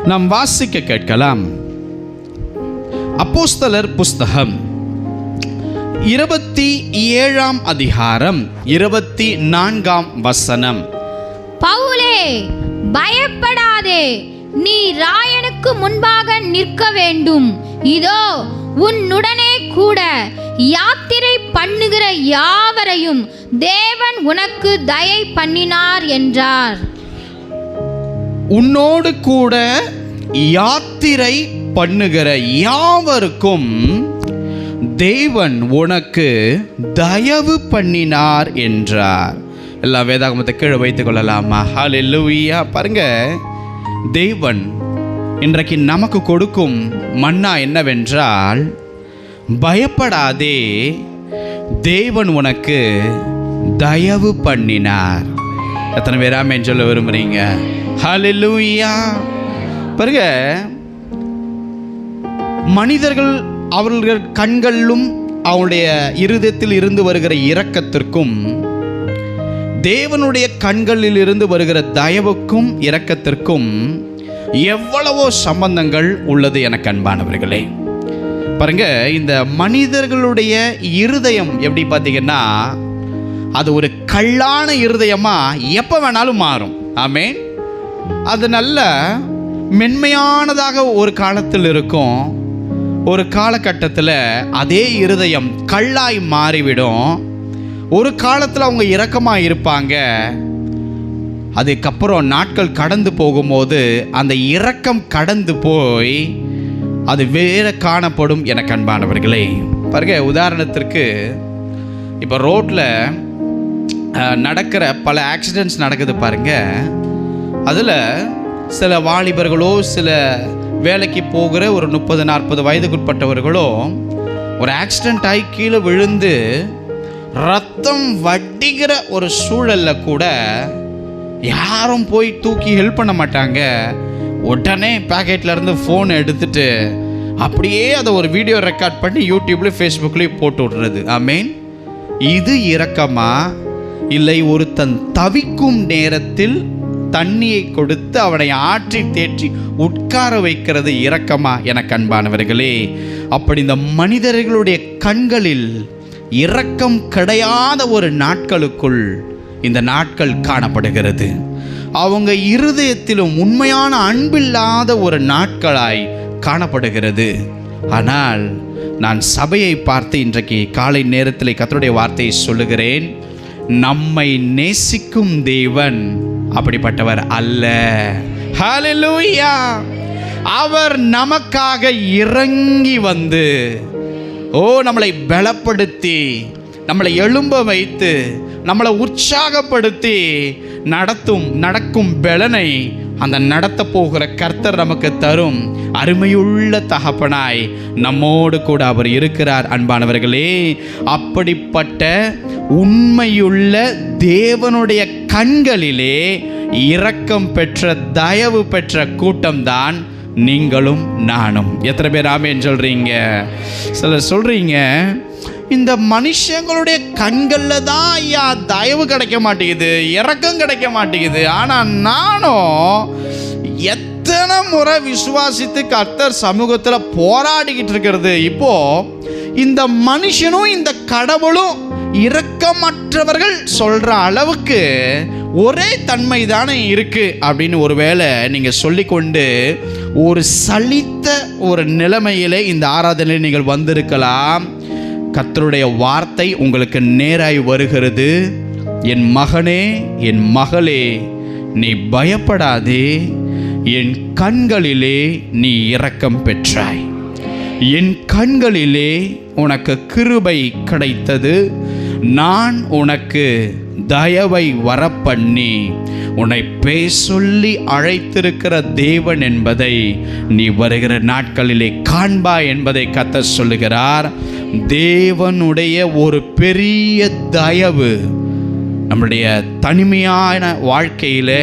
நாம் வாசிக்க கேட்கலாம். அப்போஸ்தலர் புஸ்தகம் 27ஆம் அதிகாரம் 24ஆம் வசனம். பவுலே, பயப்படாதே, நீ ராயனுக்கு முன்பாக நிற்க வேண்டும். இதோ உன்னுடனே கூட யாத்திரை பண்ணுகிற யாவரையும் தேவன் உனக்கு தயை பண்ணினார் என்றார். உன்னோடு கூட யாத்திரை பண்ணுகிற யாவருக்கும் தேவன் உனக்கு தயவு பண்ணினார் என்றார். எல்லா வேதாகமத்தை கீழே வைத்துக் கொள்ளலாமா? ஹல்லேலூயா. பாருங்க, தேவன் இன்றைக்கு நமக்கு கொடுக்கும் மன்னா என்னவென்றால், பயப்படாதே, தேவன் உனக்கு தயவு பண்ணினார். எத்தனை பேர் ஆமென் சொல்ல விரும்புறீங்க? ஹல்லேலூயா. பாருங்க, மனிதர்கள் அவர்கள் கண்களிலும் அவருடைய இருதயத்தில் இருந்து வருகிற இரக்கத்திற்கும் தேவனுடைய கண்களில் இருந்து வருகிற தயவுக்கும் இரக்கத்திற்கும் எவ்வளவோ சம்பந்தங்கள் உள்ளது எனக்கு அன்பானவர்களே. பாருங்க, இந்த மனிதர்களுடைய இருதயம் எப்படி பார்த்தீங்கன்னா, அது ஒரு கல்லான இருதயமா எப்போ வேணாலும் மாறும். ஆமென். அது நல்ல மென்மையானதாக ஒரு காலத்தில் இருக்கும், ஒரு காலகட்டத்தில் அதே இருதயம் கல்லாய் மாறிவிடும். ஒரு காலத்தில் அவங்க இரக்கமாக இருப்பாங்க, அதுக்கப்புறம் நாட்கள் கடந்து போகும்போது அந்த இரக்கம் கடந்து போய் அது வேற காணப்படும் எனக்கு அன்பானவர்களே. பாருங்க, உதாரணத்திற்கு இப்போ ரோட்டில் நடக்கிற பல ஆக்சிடென்ட்ஸ் நடக்குது பாருங்க. அதில் சில வாலிபர்களோ சில வேலைக்கு போகிற ஒரு 30-40 வயதுக்குட்பட்டவர்களோ ஒரு ஆக்சிடென்ட் ஆகி கீழே விழுந்து ரத்தம் வடிகிற ஒரு சூழலில் கூட யாரும் போய் தூக்கி ஹெல்ப் பண்ண மாட்டாங்க. உடனே பேக்கெட்லேருந்து ஃபோனை எடுத்துட்டு அப்படியே அதை ஒரு வீடியோ ரெக்கார்ட் பண்ணி யூடியூப்லேயும் ஃபேஸ்புக்லேயும் போட்டு விடுறது. ஆமேன். இது இரக்கமா? இல்லை ஒருத்தன் தவிக்கும் நேரத்தில் தண்ணியை கொடுத்து அவனை ஆற்றி தேற்றி உட்கார வைக்கிறது இரக்கமா எனக்கு அன்பானவர்களே? அப்படி இந்த மனிதர்களுடைய கண்களில் இரக்கம் கிடையாத ஒரு நாட்களுக்குள் இந்த நாட்கள் காணப்படுகிறது. அவங்க இருதயத்திலும் உண்மையான அன்பில்லாத ஒரு நாட்களாய் காணப்படுகிறது. ஆனால் நான் சபையை பார்த்து இன்றைக்கு காலை நேரத்தில் கர்த்தருடைய வார்த்தையை சொல்லுகிறேன். நம்மை நேசிக்கும் தேவன் அப்படிப்பட்டவர் அல்ல. ஹல்லேலூயா. அவர் நமக்காக இறங்கி வந்து நம்மளை பலப்படுத்தி, நம்மளை எழும்ப வைத்து, நம்மளை உற்சாகப்படுத்தி நடக்கும் பலனை அந்த நடத்த போகிற கர்த்தர் நமக்கு தரும் அருமையுள்ள தகப்பனாய் நம்மோடு கூட அவர் இருக்கிறார். அன்பானவர்களே, அப்படிப்பட்ட உண்மையுள்ள தேவனுடைய கண்களிலே இரக்கம் பெற்ற தயவு பெற்ற கூட்டம்தான் நீங்களும் நானும். எத்தனை பேர் ஆமென் சொல்றீங்க? சிலர் சொல்றீங்க, இந்த மனுஷங்களுடைய கண்களில் தான் ஐயா தயவு கிடைக்க மாட்டேங்குது, இரக்கம் கிடைக்க மாட்டேங்குது. ஆனால் நானும் எத்தனை முறை விசுவாசித்து கர்த்தர் சமூகத்தில் போராடிக்கிட்டு இருக்கிறது. இப்போ இந்த மனுஷனும் இந்த கடவுளும் இரக்கமற்றவர்கள் சொல்கிற அளவுக்கு ஒரே தன்மை தானே இருக்கு அப்படின்னு ஒருவேளை நீங்கள் சொல்லிக்கொண்டு ஒரு சலித்த ஒரு நிலைமையிலே இந்த ஆராதனையில் நீங்கள் வந்திருக்கலாம். கர்த்தருடைய வார்த்தை உங்களுக்கு நேராய் வருகிறது. என் மகனே, என் மகளே, நீ பயப்படாதே, என் கண்களிலே நீ இரக்கம் பெற்றாய், என் கண்களிலே உனக்கு கிருபை கிடைத்தது, நான் உனக்கு தயவை வரப்பண்ணி உன்னை பேசொல்லி அழைத்திருக்கிற தேவன் என்பதை நீ வருகிற நாட்களிலே காண்பாய் என்பதை கர்த்தர் சொல்லுகிறார். தேவனுடைய ஒரு பெரிய தயவு நம்முடைய தனிமையான வாழ்க்கையில்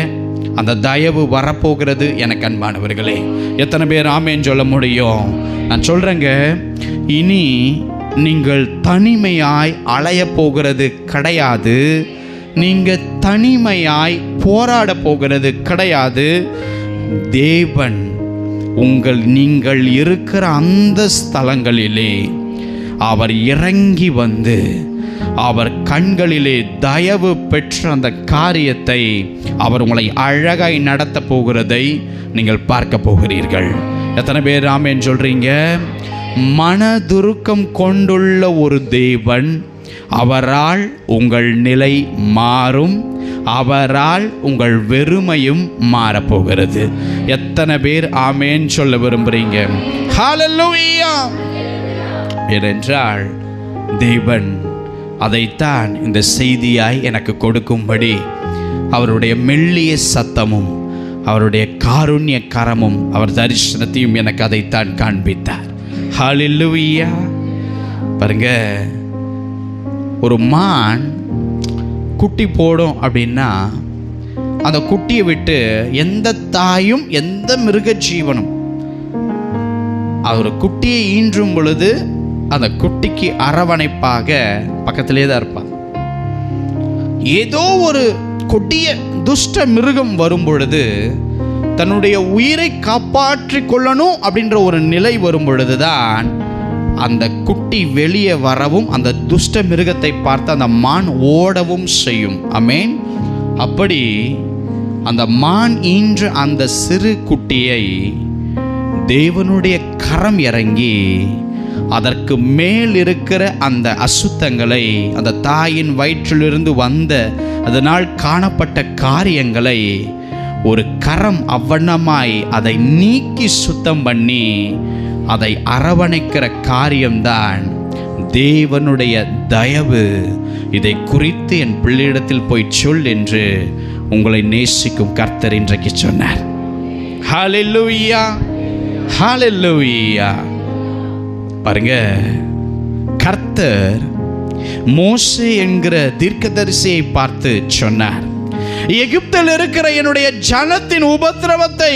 அந்த தயவு வரப்போகிறது எனக்கு அன்பானவர்களே. எத்தனை பேர் ஆமேன்னு சொல்ல முடியும்? நான் சொல்கிறேங்க, இனி நீங்கள் தனிமையாய் அலைய போகிறது கிடையாது, நீங்கள் தனிமையாய் போராட போகிறது கிடையாது. தேவன் நீங்கள் இருக்கிற அந்த ஸ்தலங்களிலே அவர் இறங்கி வந்து அவர் கண்களிலே தயவு பெற்ற அந்த காரியத்தை அவர் உங்களை அழகாய் நடத்த போகிறதை நீங்கள் பார்க்க போகிறீர்கள். எத்தனை பேர் ஆமென் சொல்றீங்க? மனதுருக்கம் கொண்டுள்ள ஒரு தேவன், அவரால் உங்கள் நிலை மாறும், அவரால் உங்கள் வெறுமையும் மாறப்போகிறது. எத்தனை பேர் ஆமென் சொல்ல விரும்புறீங்க? ஹல்லேலூயா! ஏனென்றால் தேவன் அதைத்தான் இந்த செய்தியாய் எனக்கு கொடுக்கும்படி அவருடைய மெல்லிய சத்தமும் அவருடைய காருண்ய கரமும் அவர் தரிசனத்தையும் எனக்கு அதைத்தான் காண்பித்தார். ஹல்லேலூயா! பாருங்க, ஒரு மான் குட்டி போடும் அப்படின்னா அந்த குட்டியை விட்டு எந்த தாயும் எந்த மிருக ஜீவனும் அவர் குட்டியை ஈன்றும் பொழுது அந்த குட்டிக்கு அரவணைப்பாக பக்கத்திலே தான் இருப்பான். ஏதோ ஒரு கொடிய துஷ்ட மிருகம் வரும் பொழுது தன்னுடைய உயிரை காப்பாற்றிக் கொள்ளணும் அப்படின்ற ஒரு நிலை வரும் பொழுதுதான் அந்த குட்டி வெளியே வரவும் அந்த துஷ்ட மிருகத்தை பார்த்து அந்த மான் ஓடவும் செய்யும். ஆமென். அப்படி அந்த மான் ஈன்ற அந்த சிறு குட்டியை தேவனுடைய கரம் இறங்கி அதற்கு மேல் இருக்கிற அந்த அசுத்தங்களை, அந்த தாயின் வயிற்றிலிருந்து வந்த அதனால் காணப்பட்ட காரியங்களை ஒரு கரம் அவ்வண்ணமாய் அதை நீக்கி சுத்தம் பண்ணி அதை அரவணைக்கிற காரியம்தான் தேவனுடைய தயவு. இதை குறித்து என் பிள்ளையிடத்தில் போய் சொல் என்று உங்களை நேசிக்கும் கர்த்தர் இன்றைக்கு சொன்னார். ஹல்லேலூயா! ஹல்லேலூயா! பாருங்க, கர்த்தர் மோசே என்கிற தீர்க்கதரிசியை பார்த்து சொன்னார், எகிப்தில் இருக்கிற என்னுடைய ஜனத்தின் உபத்திரவத்தை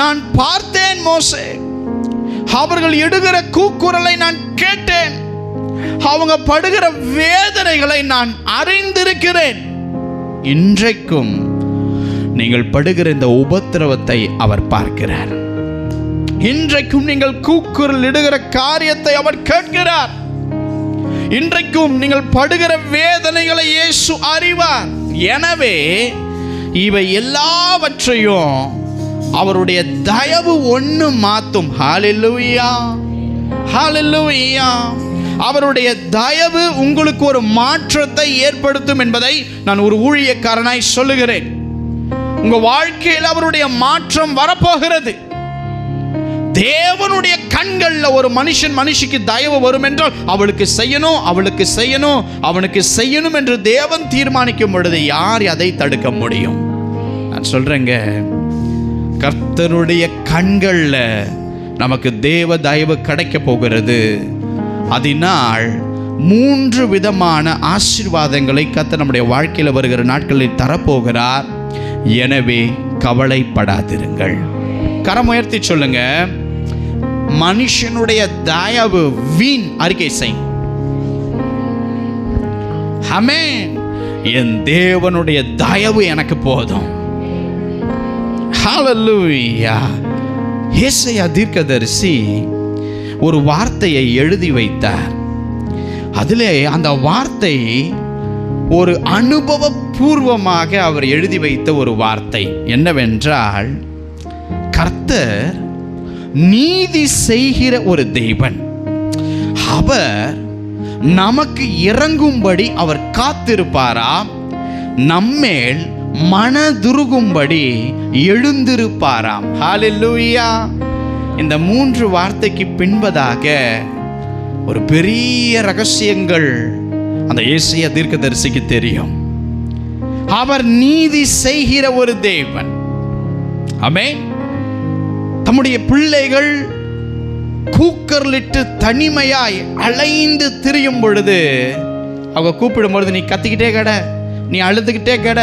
நான் பார்த்தேன் மோசே. அவர்கள் இடுகிற கூக்குரலை நான் கேட்டேன், அவங்க படுகிற வேதனைகளை நான் அறிந்திருக்கிறேன். இன்றைக்கும் நீங்கள் படுகிற இந்த உபத்திரவத்தை அவர் பார்க்கிறார். இன்றைக்கும் நீங்கள் கூக்குரல் இடுகிற காரியத்தை அவர் கேட்கிறார். இன்றைக்கும் நீங்கள் படுகிற வேதனைகளை இயேசு அறிவார். எனவே இவை எல்லாவற்றையும் அவருடைய தயவு ஒன்று மாற்றும். ஹல்லேலூயா! ஹல்லேலூயா! அவருடைய தயவு உங்களுக்கு ஒரு மாற்றத்தை ஏற்படுத்தும் என்பதை நான் ஒரு ஊழியக்காரனாய் சொல்லுகிறேன். உங்க வாழ்க்கையில் அவருடைய மாற்றம் வரப்போகிறது. தேவனுடைய கண்கள்ல ஒரு மனுஷிக்கு தயவு வரும் என்றால் அவளுக்கு செய்யணும், அவளுக்கு செய்யணும், அவனுக்கு செய்யணும் என்று தேவன் தீர்மானிக்கும் பொழுது யார் அதை தடுக்க முடியும்? நான் சொல்றேங்க, கர்த்தருடைய கண்கள்ல நமக்கு தேவ தயவு கிடைக்க போகிறது. அதனால் 3 விதமான ஆசீர்வாதங்களை கர்த்தர் நம்முடைய வாழ்க்கையில் வருகிற நாட்களில் தரப்போகிறார். எனவே கவலைப்படாதிருங்கள். கரம் உயர்த்தி சொல்லுங்க, மனுஷனுடைய தயவு வீண். அறிக்கை செய். ஆமென். என் தேவனுடைய தயவு எனக்கு போதும். ஹல்லேலூயா! ஏசாயா தீர்க்கதரிசி ஒரு வார்த்தையை எழுதி வைத்தார். அதிலே அந்த வார்த்தை ஒரு அனுபவபூர்வமாக அவர் எழுதி வைத்த ஒரு வார்த்தை என்னவென்றால், கர்த்தர் நீதி செய்கிற ஒரு தேவன். அவர் நமக்கு இறங்கும்படி அவர் காத்திருப்பாராம், நம்மேல் மனதுருகும்படி எழுந்திருப்பாராம். ஹல்லேலூயா! இந்த 3 வார்த்தைக்கு பின்பதாக ஒரு பெரிய ரகசியங்கள் அந்த ஏசாயா தீர்க்கதரிசிக்கு தெரியும். அவர் நீதி செய்கிற ஒரு தேவன். ஆமென். தம்முடைய பிள்ளைகள் கூக்கர்லிட்டு தனிமையாய் அலைந்து திரியும் பொழுது அவங்க கூப்பிடும் பொழுது, நீ கத்திக்கிட்டே கட, நீ அழுதுகிட்டே கட,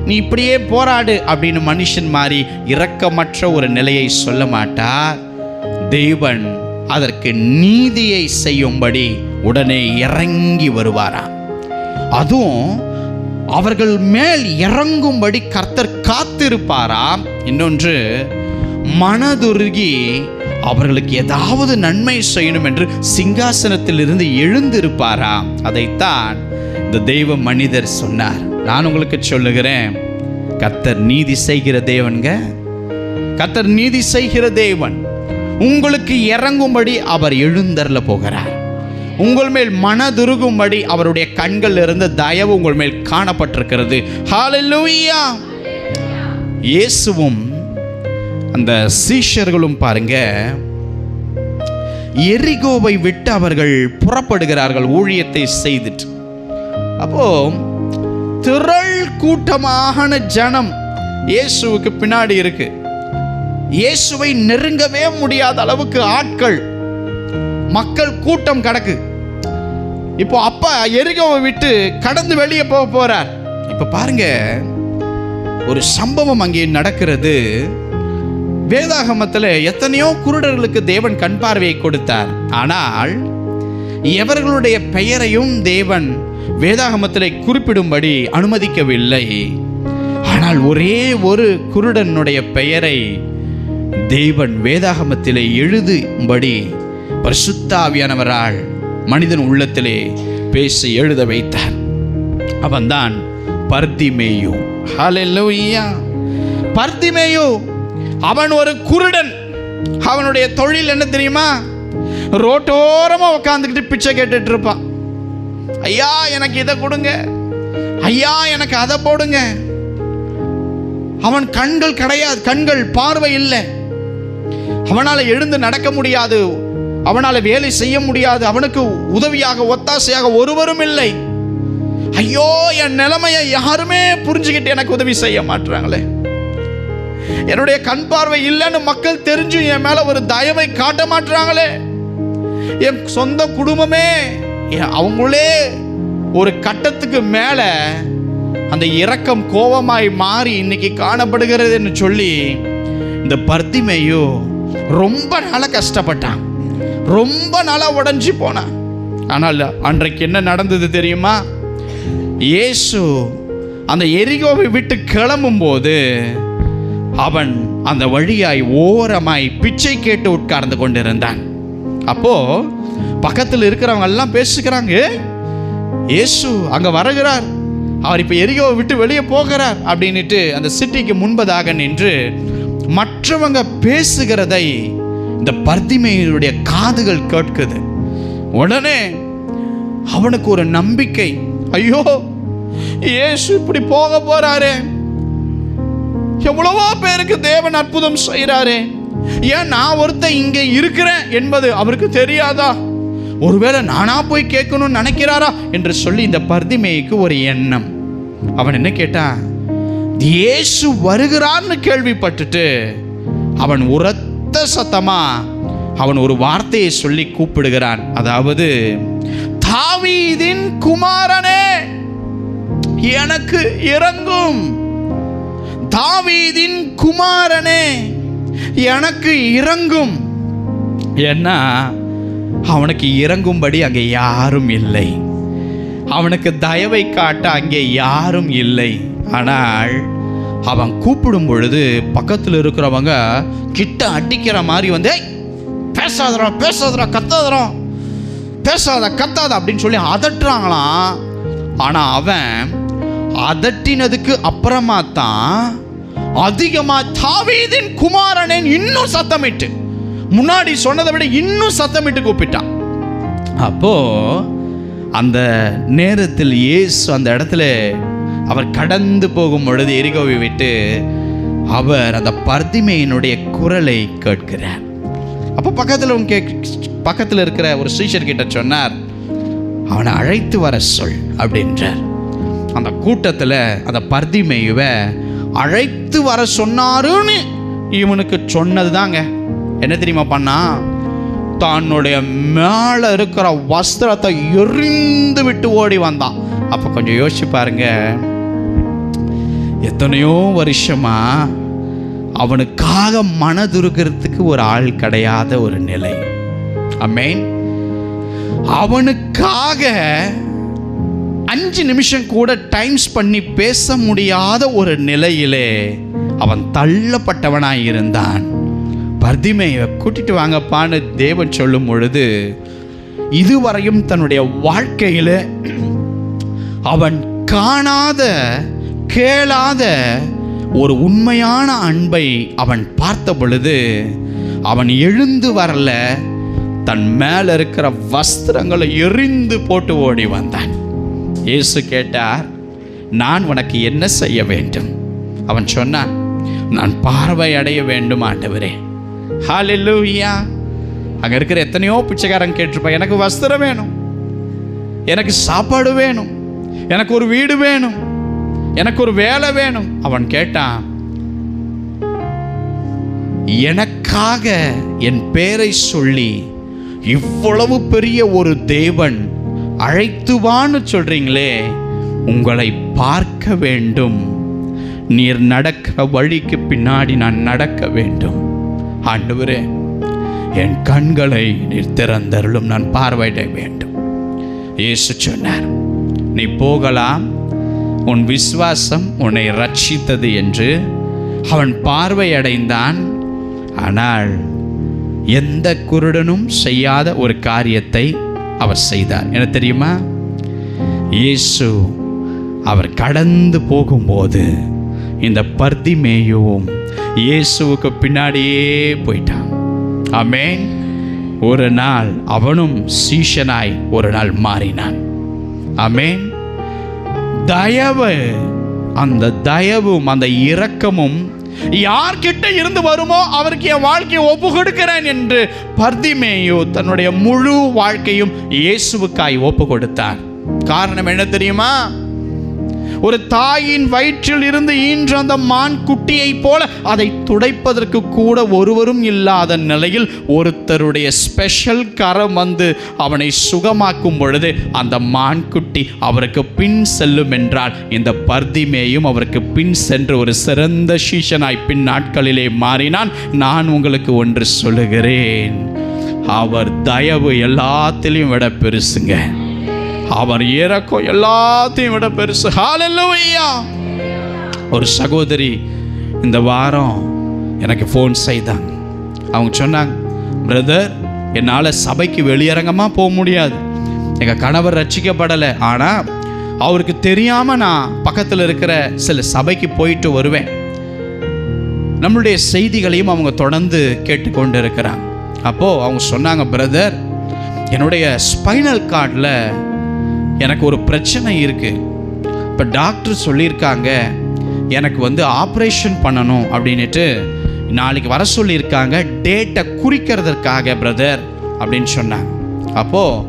நீ இப்படியே போராடு அப்படின்னு மனுஷன் மாதிரி இரக்கமற்ற ஒரு நிலையை சொல்ல மாட்டார். தேவன் அதற்கு நீதியை செய்யும்படி உடனே இறங்கி வருவாராம். அதுவும் அவர்கள் மேல் இறங்கும்படி கர்த்தர் காத்திருப்பாராம். இன்னொன்று, மனதுருகி அவர்களுக்கு ஏதாவது நன்மை செய்யணும் என்று சிங்காசனத்தில் இருந்து எழுந்திருப்பாராம். அதைத்தான் இந்த தெய்வ மனிதர் சொன்னார். நான் உங்களுக்கு சொல்லுகிறேன், கர்த்தர் நீதி செய்கிற தேவன்க. கர்த்தர் நீதி செய்கிற தேவன். உங்களுக்கு இறங்கும்படி அவர் எழுந்தருள போகிறார். உங்கள் மேல் மனதுருகும்படி அவருடைய கண்கள் இருந்து தயவு உங்கள் மேல் காணப்பட்டிருக்கிறது. ஹல்லேலூயா. இயேசுவும் அந்த சீஷர்களும் பாருங்க, எரிகோவை விட்டு அவர்கள் புறப்படுகிறார்கள் ஊழியத்தை செய்துட்டு. அப்போ திரள் கூட்டமான ஜனம் இயேசுவுக்கு பின்னாடி இருக்கு. இயேசுவை நெருங்கவே முடியாத அளவுக்கு ஆட்கள், மக்கள் கூட்டம் கிடக்கு. இப்போ அப்பா எரிகோவை விட்டு கடந்து வெளியே போறார். இப்ப பாருங்க, ஒரு சம்பவம் அங்கே நடக்கிறது. வேதாகமத்தில் எத்தனையோ குருடர்களுக்கு தேவன் கண் பார்வையை கொடுத்தார். ஆனால் எவர்களுடைய பெயரையும் தேவன் வேதாகமத்தில் குறிப்பிடும்படி அனுமதிக்கவில்லை. ஆனால் ஒரே ஒரு குருடனுடைய பெயரை தேவன் வேதாகமத்திலே எழுதும்படி பரிசுத்த ஆவியானவரால் மனிதன் உள்ளத்திலே பேசி எழுத வைத்தார். அவன்தான் பர்திமேயு. ஹல்லேலூயா. பர்திமேயு அவன் ஒரு குருடன். அவனுடைய தொழில் என்ன தெரியுமா? ரோட்டோரமா உட்காந்துக்கிட்டு பிச்சை கேட்டுட்டு இருப்பான். ஐயா எனக்கு இதை கொடுங்க, ஐயா எனக்கு அதை போடுங்க. அவன் கண்கள் கிடையாது, கண்கள் பார்வை இல்லை. அவனால எழுந்து நடக்க முடியாது, அவனால வேலை செய்ய முடியாது. அவனுக்கு உதவியாக ஒத்தாசையாக ஒருவரும் இல்லை. ஐயோ என் நிலைமையை யாருமே புரிஞ்சுக்கிட்டு எனக்கு உதவி செய்ய மாட்டாங்களே, என்னுடைய கண் பார்வை இல்லைன்னு மக்கள் தெரிஞ்சு என் மேல ஒரு தயவை காட்ட மாட்டாங்களே, என் சொந்த குடும்பமே அவங்களே ஒரு கட்டத்துக்கு மேல அந்த இரக்கம் கோபமாய் மாறி இன்னைக்கு காணப்படுகிறதுன்னு சொல்லி இந்த பர்திமேயு ரொம்ப நாளா கஷ்டப்பட்டான், ரொம்ப நாளா உடைஞ்சு போனான். ஆனால் அன்றைக்கு என்ன நடந்தது தெரியுமா? இயேசு அந்த எரிகோவை விட்டு கிளம்பும் போது அவன் அந்த வழியாய் ஓரமாய் பிச்சை கேட்டு உட்கார்ந்து கொண்டிருந்தான். அப்போ பக்கத்தில் இருக்கிறவங்க எல்லாம் பேசுகிறாங்க, இயேசு அங்க வருகிறார், அவர் இப்ப எரிகோவை விட்டு வெளியே போகிறார் அப்படின்னுட்டு அந்த சிட்டிக்கு முன்பதாக நின்று மற்றவங்க பேசுகிறதை இந்த பர்திமேயுடைய காதுகள் கேட்குது. உடனே அவனுக்கு ஒரு நம்பிக்கை, ஐயோ இயேசு இப்படி போக போறாரு, எவ்வளவோ பேருக்கு தேவன் அற்புதம் செய்கிறாரே, ஏன் நான் ஒருத்தன் இங்கே இருக்கிறேன் என்பது அவருக்கு தெரியாதா? ஒருவேளை நானா போய் கேட்கணும்னு நினைக்கிறாரா என்று சொல்லி இந்த பர்திமேயுக்கு ஒரு எண்ணம். அவன் என்ன கேட்டான்? இயேசு வருகிறான்னு கேள்விப்பட்டுட்டு அவன் உரத்த சத்தமா அவன் ஒரு வார்த்தையை சொல்லி கூப்பிடுகிறான். அதாவது, தாவீதின் குமாரனே எனக்கு இரங்கும், தாவீதின் குமாரனே எனக்கு இரங்கும். ஏன்னா அவனுக்கு இறங்கும்படி அங்கே யாரும் இல்லை, அவனுக்கு தயவை காட்ட அங்கே யாரும் இல்லை. ஆனால் அவன் கூப்பிடும் பொழுது பக்கத்தில் இருக்கிறவங்க கிட்ட அடிக்கிற மாதிரி வந்து, பேசாதரா பேசாதரா கத்தாதரா பேசாத கத்தாத அப்படின்னு சொல்லி அதட்டுறாங்களாம். ஆனால் அவன் அதட்டினதுக்கு அப்புறமா தான் அதிகமா தாவீதின் குமாரனே இன்னும் சத்தமிட்டு, முன்னாடி சொன்னதை விட இன்னும் சத்தமிட்டு கூப்பிட்டான். அப்போ அந்த நேரத்தில் இயேசு அந்த இடத்துல அவர் கடந்து போகும் பொழுது எரிகோவை விட்டு அவர் அந்த பர்திமேயினுடைய குரலை கேட்கிறார். அப்போ பக்கத்தில் இருக்கிற ஒரு சீஷர் கிட்ட சொன்னார், அவனை அழைத்து வர சொல் அப்படின்றார். அந்த கூட்டத்தில் அந்த பர்திமேயுவை அழைத்து வர சொன்னாருன்னு இவனுக்கு சொன்னது தாங்க. என்ன தெரியுமா பண்ணா? தன்னுடைய மேலே இருக்கிற வஸ்திரத்தை எறிந்து விட்டு ஓடி வந்தான். அப்போ கொஞ்சம் யோசிச்சு பாருங்க, எத்தனையோ வருஷமா அவனுக்காக மனதுருகிறதுக்கு ஒரு ஆள் கிடையாத ஒரு நிலை. ஆமென். அவனுக்காக 5 நிமிஷம் கூட டைம்ஸ் பண்ணி பேச முடியாத ஒரு நிலையிலே அவன் தள்ளப்பட்டவனாய் இருந்தான். பர்திமேயை கூட்டிட்டு வாங்கப்பான்னு தேவன் சொல்லும் பொழுது, இதுவரையும் தன்னுடைய வாழ்க்கையில் அவன் காணாத கேளாத ஒரு உண்மையான அன்பை அவன் பார்த்த பொழுது அவன் எழுந்து வரல, தன் மேல இருக்கிற வஸ்திரங்களை எறிந்து போட்டு ஓடி வந்தான். இயேசு கேட்டார், நான் உனக்கு என்ன செய்ய வேண்டும்? அவன் சொன்னான், நான் பார்வை அடைய வேண்டும் ஆண்டவரே. ஹல்லேலூயா. அங்க இருக்கிற எத்தனையோ பிச்சைக்காரன் கேட்டிருப்பான், எனக்கு வஸ்திரம் வேணும், எனக்கு சாப்பாடு வேணும், எனக்கு ஒரு வீடு வேணும், எனக்கு ஒரு வேலை வேணும். அவன் கேட்டான், எனக்காக என் பேரை சொல்லி இவ்வளவு பெரிய ஒரு தேவன் அழைத்துவான்னு சொல்றீங்களே, உங்களை பார்க்க வேண்டும், நீர் நடக்கிற வழிக்கு பின்னாடி நான் நடக்க வேண்டும். ஆண்டவரே, என் கண்களை நீர் திறந்தருளும், நான் பார்வையிட வேண்டும். இயேசு சொன்னார், நீ போகலாம், உன் விசுவாசம் உன்னை ரட்சித்தது என்று. அவன் பார்வை அடைந்தான். ஆனால் எந்த குருடனும் செய்யாத ஒரு காரியத்தை அவர் செய்தார். என்ன தெரியுமா? இயேசு அவர் கடந்து போகும்போது இந்த பர்திமேயுவும் இயேசுவுக்கு பின்னாடியே போயிட்டான். ஆமென். ஒரு நாள் அவனும் சீஷனாய் ஒரு நாள் மாறினான். ஆமென். தயவு, அந்த தயவும் அந்த இரக்கமும் யார்கிட்ட இருந்து வருமோ அவருக்கு என் வாழ்க்கையை ஒப்பு கொடுக்கிறேன் என்று பர்திமேயு தன்னுடைய முழு வாழ்க்கையும் இயேசுவுக்காய் ஒப்பு கொடுத்தார். காரணம் என்ன தெரியுமா? ஒரு தாயின் வயிற்றில் இருந்து ஈன்ற அந்த மான் குட்டியை போல அதை துடைப்பதற்கு கூட ஒருவரும் இல்லாத நிலையில் ஒருத்தருடைய ஸ்பெஷல் கரம் வந்து அவனை சுகமாக்கும் பொழுது அந்த மான் குட்டி அவருக்கு பின் செல்லும் என்றால், இந்த பர்திமேயும் அவருக்கு பின் சென்று ஒரு சிறந்த சீஷனாய் பின் நாட்களிலே மாறினான். நான் உங்களுக்கு ஒன்று சொல்லுகிறேன், அவர் தயவு எல்லாத்திலையும் விட பெருசுங்க. அவர் இரக்கம் எல்லாத்தையும் விட பெருசு. ஹல்லேலூயா. ஒரு சகோதரி இந்த வாரம் எனக்கு ஃபோன் செய்தாங்க. அவங்க சொன்னாங்க, பிரதர், என்னால் சபைக்கு வெளியரங்கமாக போக முடியாது, எங்கள் கணவர் ரட்சிக்கப்படலை, ஆனால் அவருக்கு தெரியாமல் நான் பக்கத்தில் இருக்கிற சில சபைக்கு போயிட்டு வருவேன். நம்மளுடைய செய்திகளையும் அவங்க தொடர்ந்து கேட்டுக்கொண்டு இருக்கிறாங்க. அப்போது அவங்க சொன்னாங்க, பிரதர், என்னுடைய ஸ்பைனல் கார்டில் எனக்கு ஒரு பிரச்சனை இருக்குது. இப்போ டாக்டர் சொல்லியிருக்காங்க எனக்கு வந்து ஆப்ரேஷன் பண்ணணும் அப்படின்ட்டு நாளைக்கு வர சொல்லியிருக்காங்க, டேட்டை குறிக்கிறதுக்காக பிரதர் அப்படின்னு சொன்னாங்க. அப்போது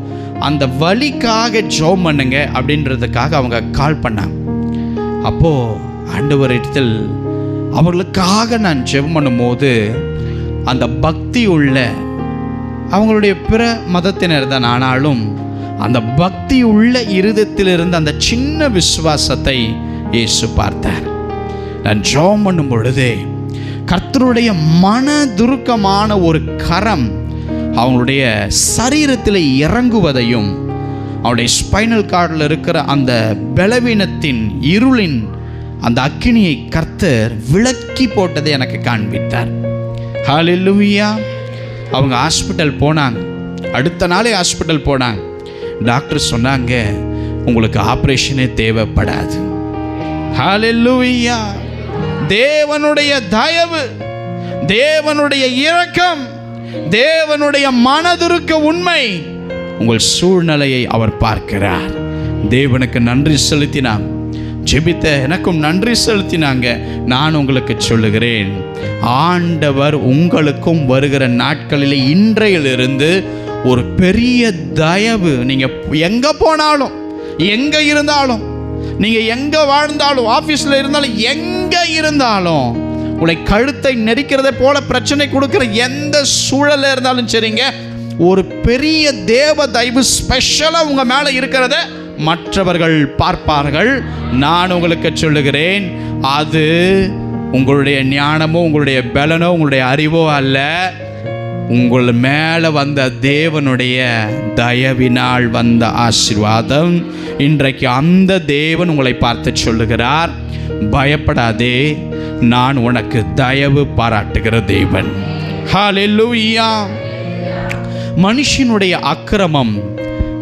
அந்த வலிக்காக ஜெபம் பண்ணுங்க அப்படின்றதுக்காக அவங்க கால் பண்ணாங்க. அப்போது ஆண்டவரிடத்தில் அவர்களுக்காக நான் ஜெபம் பண்ணும்போது அந்த பக்தி உள்ள, அவங்களுடைய பிற மதத்தினர் தான், ஆனாலும் அந்த பக்தி உள்ள இருதயத்தில் இருந்த அந்த சின்ன விசுவாசத்தை இயேசு பார்த்தார். நான் ஜெபம் பண்ணும் பொழுதே கர்த்தருடைய மனதுருக்கமான ஒரு கரம் அவங்களுடைய சரீரத்தில் இறங்குவதையும், அவருடைய ஸ்பைனல் கார்டில் இருக்கிற அந்த பலவீனத்தின் இருளின் அந்த அக்கினியை கர்த்தர் விளக்கி போட்டதை எனக்கு காண்பித்தார். ஹல்லேலூயா. அவங்க ஹாஸ்பிட்டல் போனாங்க. அடுத்த நாளே ஹாஸ்பிட்டல் போனாங்க. டாக்டர் சொன்னாங்க, உங்களுக்கு ஆப்ரேஷனே தேவைப்படாது. ஹல்லேலூயா. தேவனுடைய தயவு, தேவனுடைய இரக்கம், தேவனுடைய மனதுருக்க உண்மை, உங்கள் சூழ்நிலையை அவர் பார்க்கிறார். தேவனுக்கு நன்றி செலுத்தினாங்க. ஜெபித்த எனக்கும் நன்றி செலுத்தினாங்க. நான் உங்களுக்கு சொல்லுகிறேன், ஆண்டவர் உங்களுக்கும் வருகிற நாட்களில் இன்றையிலிருந்து ஒரு பெரிய தயவு, நீங்கள் எங்கே போனாலும், எங்கே இருந்தாலும், நீங்கள் எங்கே வாழ்ந்தாலும், ஆஃபீஸில் இருந்தாலும், எங்கே இருந்தாலும், உங்களை கழுத்தை நெரிக்கிறதை போல பிரச்சனை கொடுக்குற எந்த சூழலில் இருந்தாலும் சரிங்க, ஒரு பெரிய தேவ தயவு ஸ்பெஷலாக உங்கள் மேலே இருக்கிறத மற்றவர்கள் பார்ப்பார்கள். நான் உங்களுக்கு சொல்லுகிறேன், அது உங்களுடைய ஞானமோ உங்களுடைய பலனோ உங்களுடைய அறிவோ அல்ல, உங்கள் மேலே வந்த தேவனுடைய தயவினால் வந்த ஆசீர்வாதம். இன்றைக்கு அந்த தேவன் உங்களை பார்த்து சொல்லுகிறார், பயப்படாதே, நான் உனக்கு தயவு பாராட்டுகிற தேவன். ஹல்லேலூயா. மனுஷனுடைய அக்கிரமம்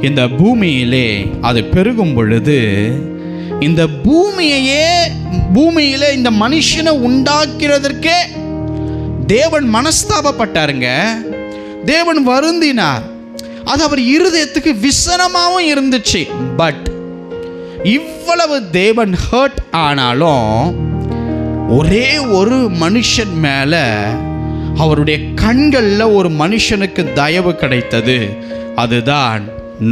இந்த பூமியிலே அது பெருகும் பொழுது, இந்த பூமியிலே இந்த மனுஷனை உண்டாக்கிறதற்கே தேவன் மனஸ்தாபப்பட்டாருங்க. தேவன் வருந்தினார். அது அவர் இருதயத்துக்கு விசனமாகவும் இருந்துச்சு. பட் இவ்வளவு தேவன் ஹர்ட் ஆனாலும் ஒரே ஒரு மனுஷன் மேல அவருடைய கண்களில் ஒரு மனுஷனுக்கு தயவு கிடைத்தது. அதுதான்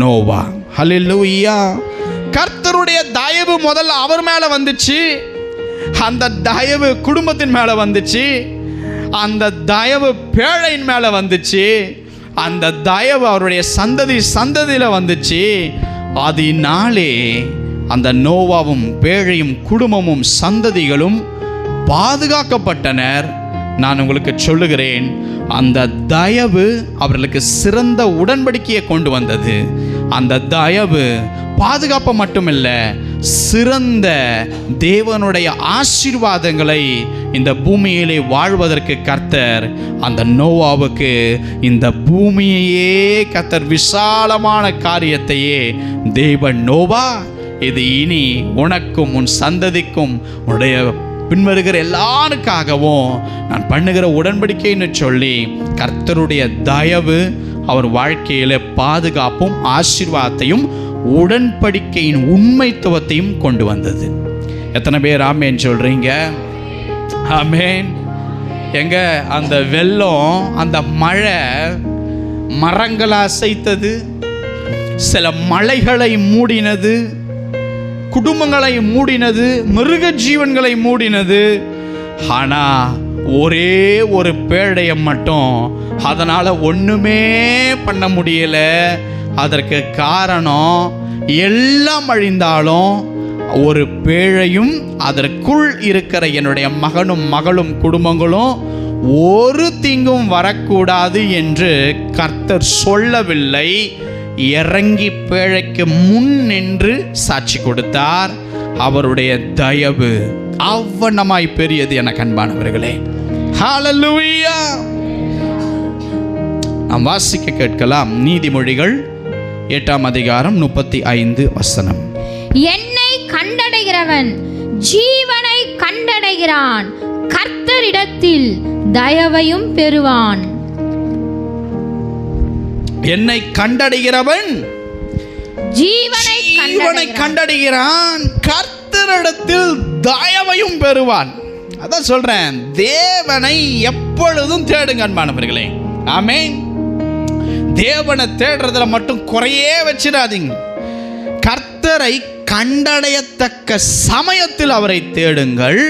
நோவா. ஹல்லேலூயா. கர்த்தருடைய தயவு முதல்ல அவர் மேல வந்துச்சு. அந்த தயவு குடும்பத்தின் மேல வந்துச்சு. அந்த தயவு பேழையின் மேல வந்துச்சு. அந்த தயவு அவருடைய சந்ததியில வந்துச்சு. அதனாலே அந்த நோவாவும் பேழையும் குடும்பமும் சந்ததிகளும் பாதுகாக்கப்பட்டனர். நான் உங்களுக்கு சொல்லுகிறேன், அந்த தயவு அவர்களுக்கு சிறந்த உடன்படிக்கையை கொண்டு வந்தது. அந்த தயவு பாதுகாப்பு மட்டுமில்ல, சிறந்த தேவனுடைய ஆசீர்வாதங்களை இந்த பூமியிலே வாழ்வதற்கு கர்த்தர் அந்த நோவாவுக்கு இந்த பூமியையே கர்த்தர் விசாலமான காரியத்தையே தேவன், நோவா, இது இனி உனக்கும் உன் சந்ததிக்கும் உன்னுடைய பின்வருகிற எல்லாருக்காகவும் நான் பண்ணுகிற உடன்படிக்கைன்னு சொல்லி கர்த்தருடைய தயவு அவர் வாழ்க்கையில பாதுகாப்பும் ஆசீர்வாதத்தையும் உடன்படிக்கையின் உண்மைத்துவத்தையும் கொண்டு வந்தது. எத்தனை பேர் ஆமேன் சொல்றீங்க? ஆமேன். எங்க அந்த வெள்ளம், அந்த மழை மரங்களை அசைத்தது, சில மலைகளை மூடினது, குடும்பங்களை மூடினது, மிருக ஜீவன்களை மூடினது. ஆனா ஒரே ஒரு பேழையை மட்டும் அதனால ஒண்ணுமே பண்ண முடியல. அதற்கு காரணம், எல்லாம் அழிந்தாலும் ஒரு பேழையும் அதற்குள் இருக்கிற என்னுடைய மகனும் மகளும் குடும்பங்களும் ஒரு தீங்கும் வரக்கூடாது என்று கர்த்தர் சொல்லவில்லை. இறங்கி பேழைக்கு முன் நின்று சாட்சி கொடுத்தார். அவருடைய தயவு அவ்வண்ணமாய் பெரியது என அன்பானவர்களே. ஹல்லேலூயா. நாம் வாசிக்க கேட்கலாம். நீதிமொழிகள் 8ஆம் அதிகாரம் 35 என்னை கண்டடைகிறவன் ஜீவனை கண்டடைகிறான், கர்த்தரிடத்தில் தயவையும் பெறுவான். என்னை கண்டடைகிறவன் ஜீவனை கண்டடைகிறான், கர்த்தரிடத்தில் தயவையும் பெறுவான். அதான் சொல்றேன், தேவனை எப்பொழுதும் தேடுங்க அன்பானவர்களே. ஆமென். தேவனை தேடுறதுல மட்டும் குறையே வச்சிடாதீங்க. கர்த்தரை கண்டடையத்தக்க சமயத்தில் அவரை தேடுங்கள்.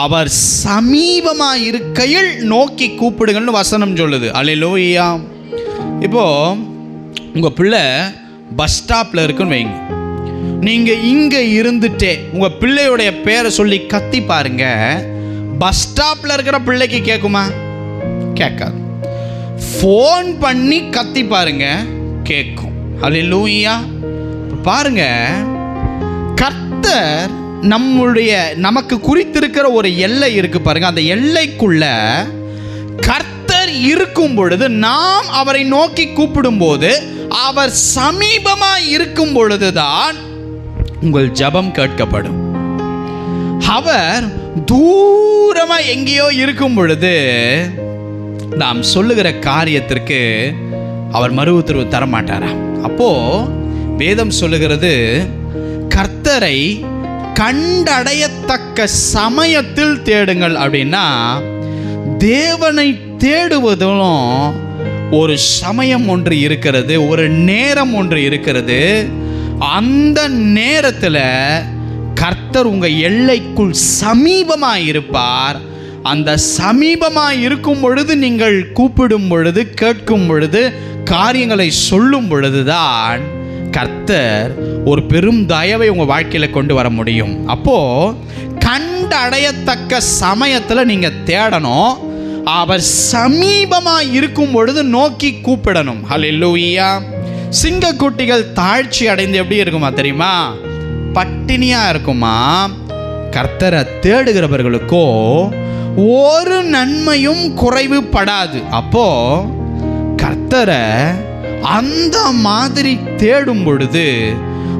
அவர் சமீபமாக இருக்கையில் நோக்கி கூப்பிடுங்கள்னு வசனம் சொல்லுது. அல்லேலூயா. இப்போ உங்க பிள்ளை பஸ் ஸ்டாப்ல இருக்குன்னு வைங்க. நீங்க இங்க இருந்துட்டே உங்க பிள்ளையுடைய பேரை சொல்லி கத்தி பாருங்க. பஸ் ஸ்டாப்ல இருக்கிற பிள்ளைக்கு கேட்குமா? கேட்காது. ஃபோன் பண்ணி கத்தி பாருங்க, கேட்கும். அல்லேலூயா. பாருங்க, கர்த்தர் நமக்கு குறித்திருக்கிற ஒரு எல்லை இருக்கு பாருங்க. அந்த எல்லைக்குள்ள கர்த்தர் இருக்கும் பொழுது, நாம் அவரை நோக்கி கூப்பிடும் போது, அவர் சமீபமாய் இருக்கும் பொழுதுதான் உங்கள் ஜெபம் கேட்கப்படும். அவர் தூரமா எங்கேயோ இருக்கும் பொழுது நாம் சொல்லுகிற காரியத்திற்கு அவர் மறு உத்தரவு தர மாட்டாரா? அப்போ வேதம் சொல்லுகிறது, கர்த்தரை கண்டடையத்தக்க சமயத்தில் தேடுங்கள். அப்படின்னா தேவனை தேடுவதும் ஒரு சமயம் ஒன்று இருக்கிறது, ஒரு நேரம் ஒன்று இருக்கிறது. அந்த நேரத்தில் கர்த்தர் உங்க எல்லைக்குள் சமீபமாய் இருப்பார். அந்த சமீபமாய் இருக்கும் பொழுது, நீங்கள் கூப்பிடும் பொழுது, கேட்கும் பொழுது, காரியங்களை சொல்லும் பொழுதுதான் கர்த்தர் ஒரு பெரும் தயவை உங்க வாழ்க்கையில கொண்டு வர முடியும். அப்போ கண்டடையத்தக்க சமயத்தில் நீங்க தேடணும். அவர் சமீபமாய் இருக்கும் பொழுது நோக்கி கூப்பிடணும். ஹல்லேலூயா. சிங்கக்குட்டிகள் தாழ்ச்சி அடைந்து எப்படி இருக்குமா தெரியுமா? பட்டினியா இருக்குமா, கர்த்தரை தேடுகிறவர்களுக்கோ ஒரு நன்மையும் குறைவுபடாது. அப்போ கர்த்தரை அந்த மாதிரி தேடும் பொழுது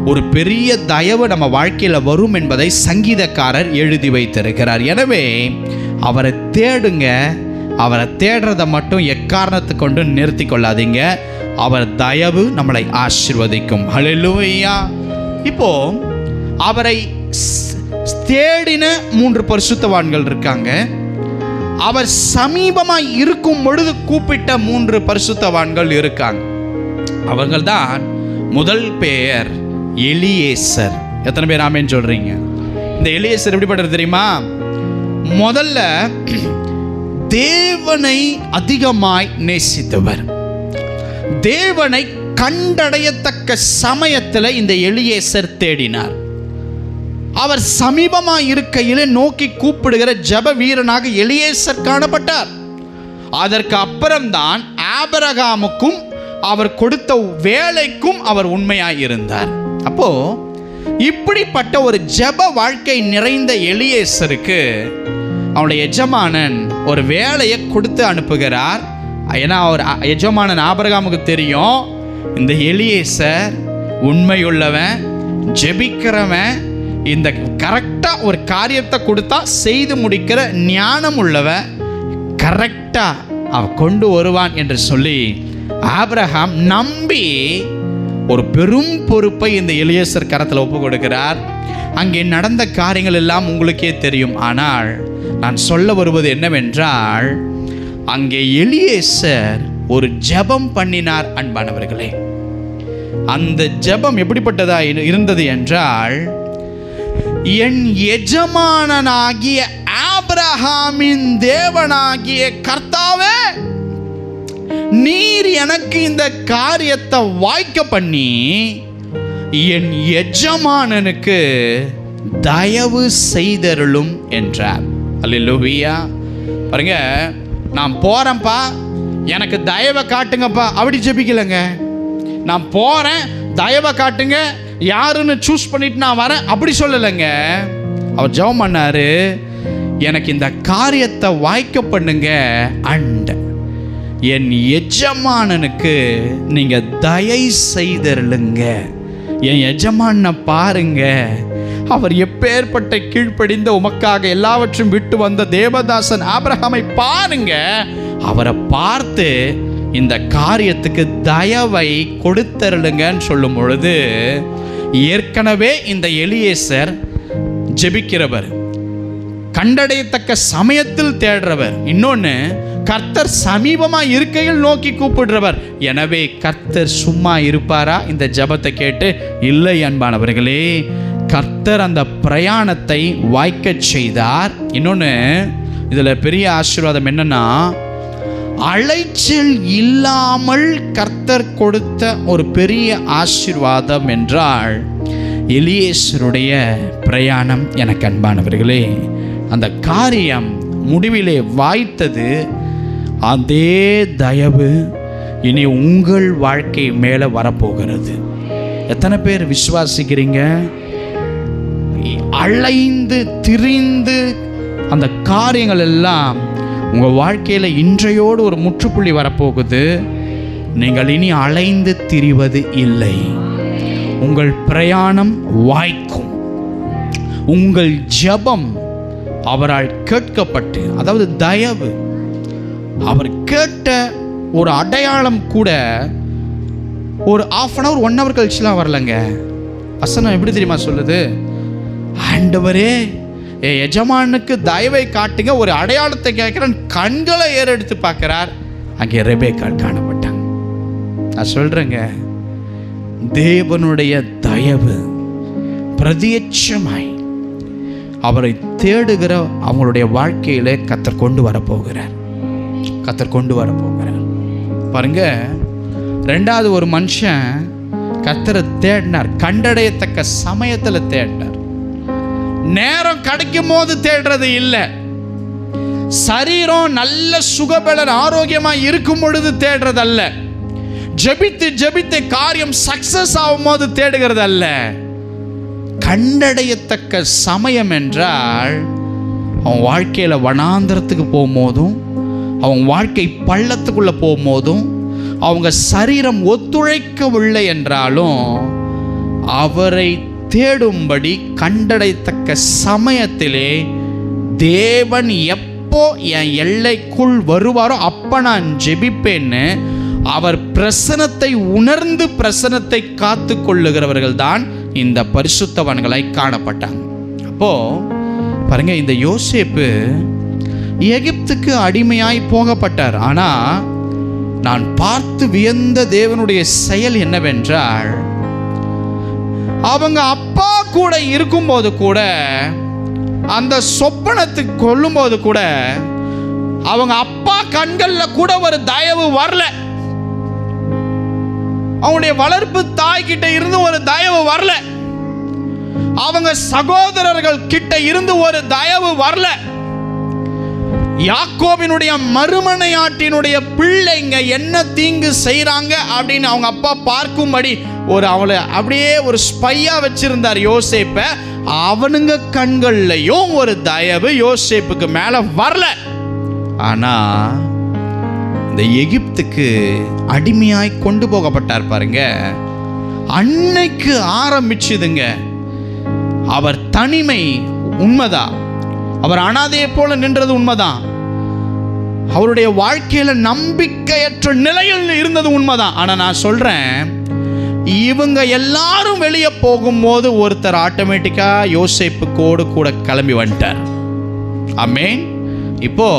ஒரு பெரிய தயவு நம்ம வாழ்க்கையில் வரும் என்பதை சங்கீதக்காரர் எழுதி வைத்திருக்கிறார். எனவே அவரை தேடுங்க. அவரை தேடுறதை மட்டும் எக்காரணத்தை கொண்டு நிறுத்தி கொள்ளாதீங்க. அவர் தயவு நம்மளை ஆசீர்வதிக்கும். ஹல்லேலூயா. இப்போ அவரை தேடின 3 பரிசுத்தவான்கள் இருக்காங்க. அவர் சமீபமாக இருக்கும் பொழுது கூப்பிட்ட 3 பரிசுத்தவான்கள் இருக்காங்க. அவர்கள் தான் முதல் பெயர் எலியேசர். எத்தனை பேர் ஆமென் சொல்றீங்க? இந்த எலியேசர் எப்படிப்பட்டது தெரியுமா? முதல்ல தேவனை அதிகமாய் நேசித்தவர். தேவனை கண்டடையத்தக்க சமயத்தில் இந்த எலியேசர் தேடினார். அவர் சமீபமாய் இருக்கையிலே நோக்கி கூப்பிடுகிற ஜெப வீரனாக எலியேசர் காணப்பட்டார். அதற்கு அப்புறம்தான் ஆபிரகாமுக்கும் அவர் கொடுத்த வேலைக்கும் அவர் உண்மையாய் இருந்தார். அப்போ இப்படிப்பட்ட ஒரு ஜெப வாழ்க்கை நிறைந்த எலியேசருக்கு அவனுடைய எஜமானன் ஒரு வேலையை கொடுத்து அனுப்புகிறார். ஏன்னா அவர் எஜமானன் ஆபிரகாமுக்கு தெரியும், இந்த எலியேசர் உண்மையுள்ளவன், ஜெபிக்கிறவன், இந்த கரெக்டாக ஒரு காரியத்தை கொடுத்தா செய்து முடிக்கிற ஞானம் உள்ளவன், கரெக்டாக அவ கொண்டு வருவான் என்று சொல்லி ஆபிரகாம் நம்பி ஒரு பெரும் பொறுப்பை இந்த எலியேசர் கரத்தில் ஒப்பு கொடுக்கிறார். அங்கே நடந்த காரியங்கள் எல்லாம் உங்களுக்கே தெரியும். ஆனால் நான் சொல்ல வருவது என்னவென்றால், அங்கே எலியேசர் ஒரு ஜெபம் பண்ணினார். அன்பானவர்களே, அந்த ஜெபம் எப்படிப்பட்டதா இருந்தது என்றால், என் எஜமானனாகிய ஆபிரகாமின் தேவனாகிய கர்த்தாவே, நீர் எனக்கு இந்த காரியத்தை வாய்க்க பண்ணி என் எஜமானனுக்கு தயவு செய்தருளும் என்றார். அல்லேலூயா. பாருங்க, நான் போறேன்ப்பா, எனக்கு தயவை காட்டுங்கப்பா அப்படி ஜெபிக்கலைங்க. நான் போறேன், தயவை காட்டுங்க, யாருன்னு சூஸ் பண்ணிட்டு நான் வரேன் அப்படி சொல்லலைங்க. அவர் ஜெபம் பண்ணாரு, எனக்கு இந்த காரியத்தை வாய்க்க பண்ணுங்க, அண்ட் என் எஜமானனுக்கு நீங்க தயை செய்தருளுங்க. என் எஜமான பாருங்க, அவர் எப்பேற்பட்ட கீழ்ப்படிந்த உமக்காக எல்லாவற்றையும் விட்டு வந்த தேவதாசன் ஆபிரகாமை பாருங்க. அவரை பார்த்து இந்த காரியத்துக்கு தயவை கொடுத்தருளுங்கன்னு சொல்லும் பொழுது, ஏற்கனவே இந்த எலியேசர் ஜெபிக்கிறவர், கண்டடையத்தக்க சமயத்தில் தேடுறவர், இன்னொன்று கர்த்தர் சமீபமாக இருக்கையில் நோக்கி கூப்பிடுறவர். எனவே கர்த்தர் சும்மா இருப்பாரா இந்த ஜெபத்தை கேட்டு? இல்லை அன்பானவர்களே, கர்த்தர் அந்த பிரயாணத்தை வாய்க்க செய்தார். இன்னொன்று இதில் பெரிய ஆசீர்வாதம் என்னன்னா, அலைச்சல் இல்லாமல் கர்த்தர் கொடுத்த ஒரு பெரிய ஆசீர்வாதம் என்றால் எலியேசருடைய பிரயாணம். எனக்கு அன்பானவர்களே, அந்த காரியம் முடிவிலே வாய்த்தது. அதே தயவு இனி உங்கள் வாழ்க்கை மேலே வரப்போகிறது. எத்தனை பேர் விசுவாசிக்கிறீங்க? அலைந்து திரிந்து அந்த காரியங்கள் எல்லாம் உங்கள் வாழ்க்கையில் இன்றையோடு ஒரு முற்றுப்புள்ளி வரப்போகுது. நீங்கள் இனி அலைந்து திரிவது இல்லை. உங்கள் பிரயாணம் வாய்க்கும். உங்கள் ஜெபம் அவரால் கேட்கப்பட்டு, அதாவது தயவு, அவர் கேட்ட ஒரு அடையாளம் கூட ஒரு 1/2 hour 1 hour கழிச்சுலாம் வரலங்க. வசனம் எப்படி தெரியுமா சொல்லுது? ஆண்டவரே, எஜமானுக்கு தயவை காட்டுங்க, ஒரு அடையாளத்தை கேட்கிறேன், கண்களை ஏறெடுத்து பார்க்கிறார். அங்கே ரெபேக்காள் காணப்பட்டாங்க. நான் சொல்றேங்க, தேவனுடைய தயவு பிரதியட்சமாய் அவரை தேடுகிற அவங்களுடைய வாழ்க்கையிலே கர்த்தர் கொண்டு வரப்போகிறார். கர்த்தர் கொண்டு வரப்போகிறார். பாருங்க, 2வது ஒரு மனுஷன் கர்த்தரை தேடினார். கண்டடையத்தக்க சமயத்தில் தேடினார். நேரம் கிடைக்கும் போது தேடுறது இல்லை. சரீரம் நல்ல சுகபலன் ஆரோக்கியமாக இருக்கும் பொழுது தேடுறது அல்ல. ஜெபித்து ஜெபித்து காரியம் சக்சஸ் ஆகும் போது தேடுகிறது அல்ல. கண்டடையத்தக்க சமயம் என்றால் அவன் வாழ்க்கையில் வனாந்திரத்துக்கு போகும்போதும், அவங்க வாழ்க்கை பள்ளத்துக்குள்ளே போகும்போதும், அவங்க சரீரம் ஒத்துழைக்கவில்லை என்றாலும் அவரை தேடும்படி கண்டடையத்தக்க சமயத்திலே தேவன் எப்போ என் எல்லைக்குள் வருவாரோ அப்போ நான் ஜெபிப்பேன்னு அவர் பிரசனத்தை உணர்ந்து பிரசனத்தை காத்து கொள்ளுகிறவர்கள் தான் இந்த பரிசுத்தவான்களாய் காணப்பட்டாங்க. அப்போ பாருங்க, இந்த யோசேப்பு எகிப்துக்கு அடிமையாய் போகப்பட்டார். ஆனால் நான் பார்த்து வியந்த தேவனுடைய செயல் என்னவென்றால், அவங்க அப்பா கூட இருக்கும்போது கூட, அந்த சொப்பனத்துக்கு கொள்ளும்போது கூட அவங்க அப்பா கண்களில் கூட ஒரு தயவு வரல. அவங்களுடைய வளர்ப்பு தாய்கிட்ட இருந்து ஒரு தயவு வரல. அவங்க சகோதரர்கள் கிட்ட இருந்து ஒரு தயவு வரல. யாக்கோபினுடைய மறுமனையாட்டினுடைய பிள்ளைங்க என்ன தீங்கு செய்றாங்க அப்படின்னு அவங்க அப்பா பார்க்கும்படி அவளை அப்படியே ஒரு ஸ்பையா வச்சிருந்தார் யோசேப்பை. அவனுங்க கண்கள்லையும் ஒரு தயவு யோசேப்புக்கு மேல வரல. ஆனா இந்த எகிப்துக்கு அடிமையாய் கொண்டு போகப்பட்டார் பாருங்க, அன்னைக்கு ஆரம்பிச்சுதுங்க அவர் தனிமை. உண்மைதான், அவர் அனாதையை போல நின்றது உண்மைதான். அவருடைய வாழ்க்கையில நம்பிக்கையற்ற நிலையில் இருந்தது உண்மைதான். ஆனா நான் சொல்றேன், இவங்க எல்லாரும் வெளியே போகும்போது ஒருத்தர் ஆட்டோமேட்டிக்கா யோசேப்புக்கோடு கூட கிளம்பி வந்துட்டார். ஆமென். இப்போ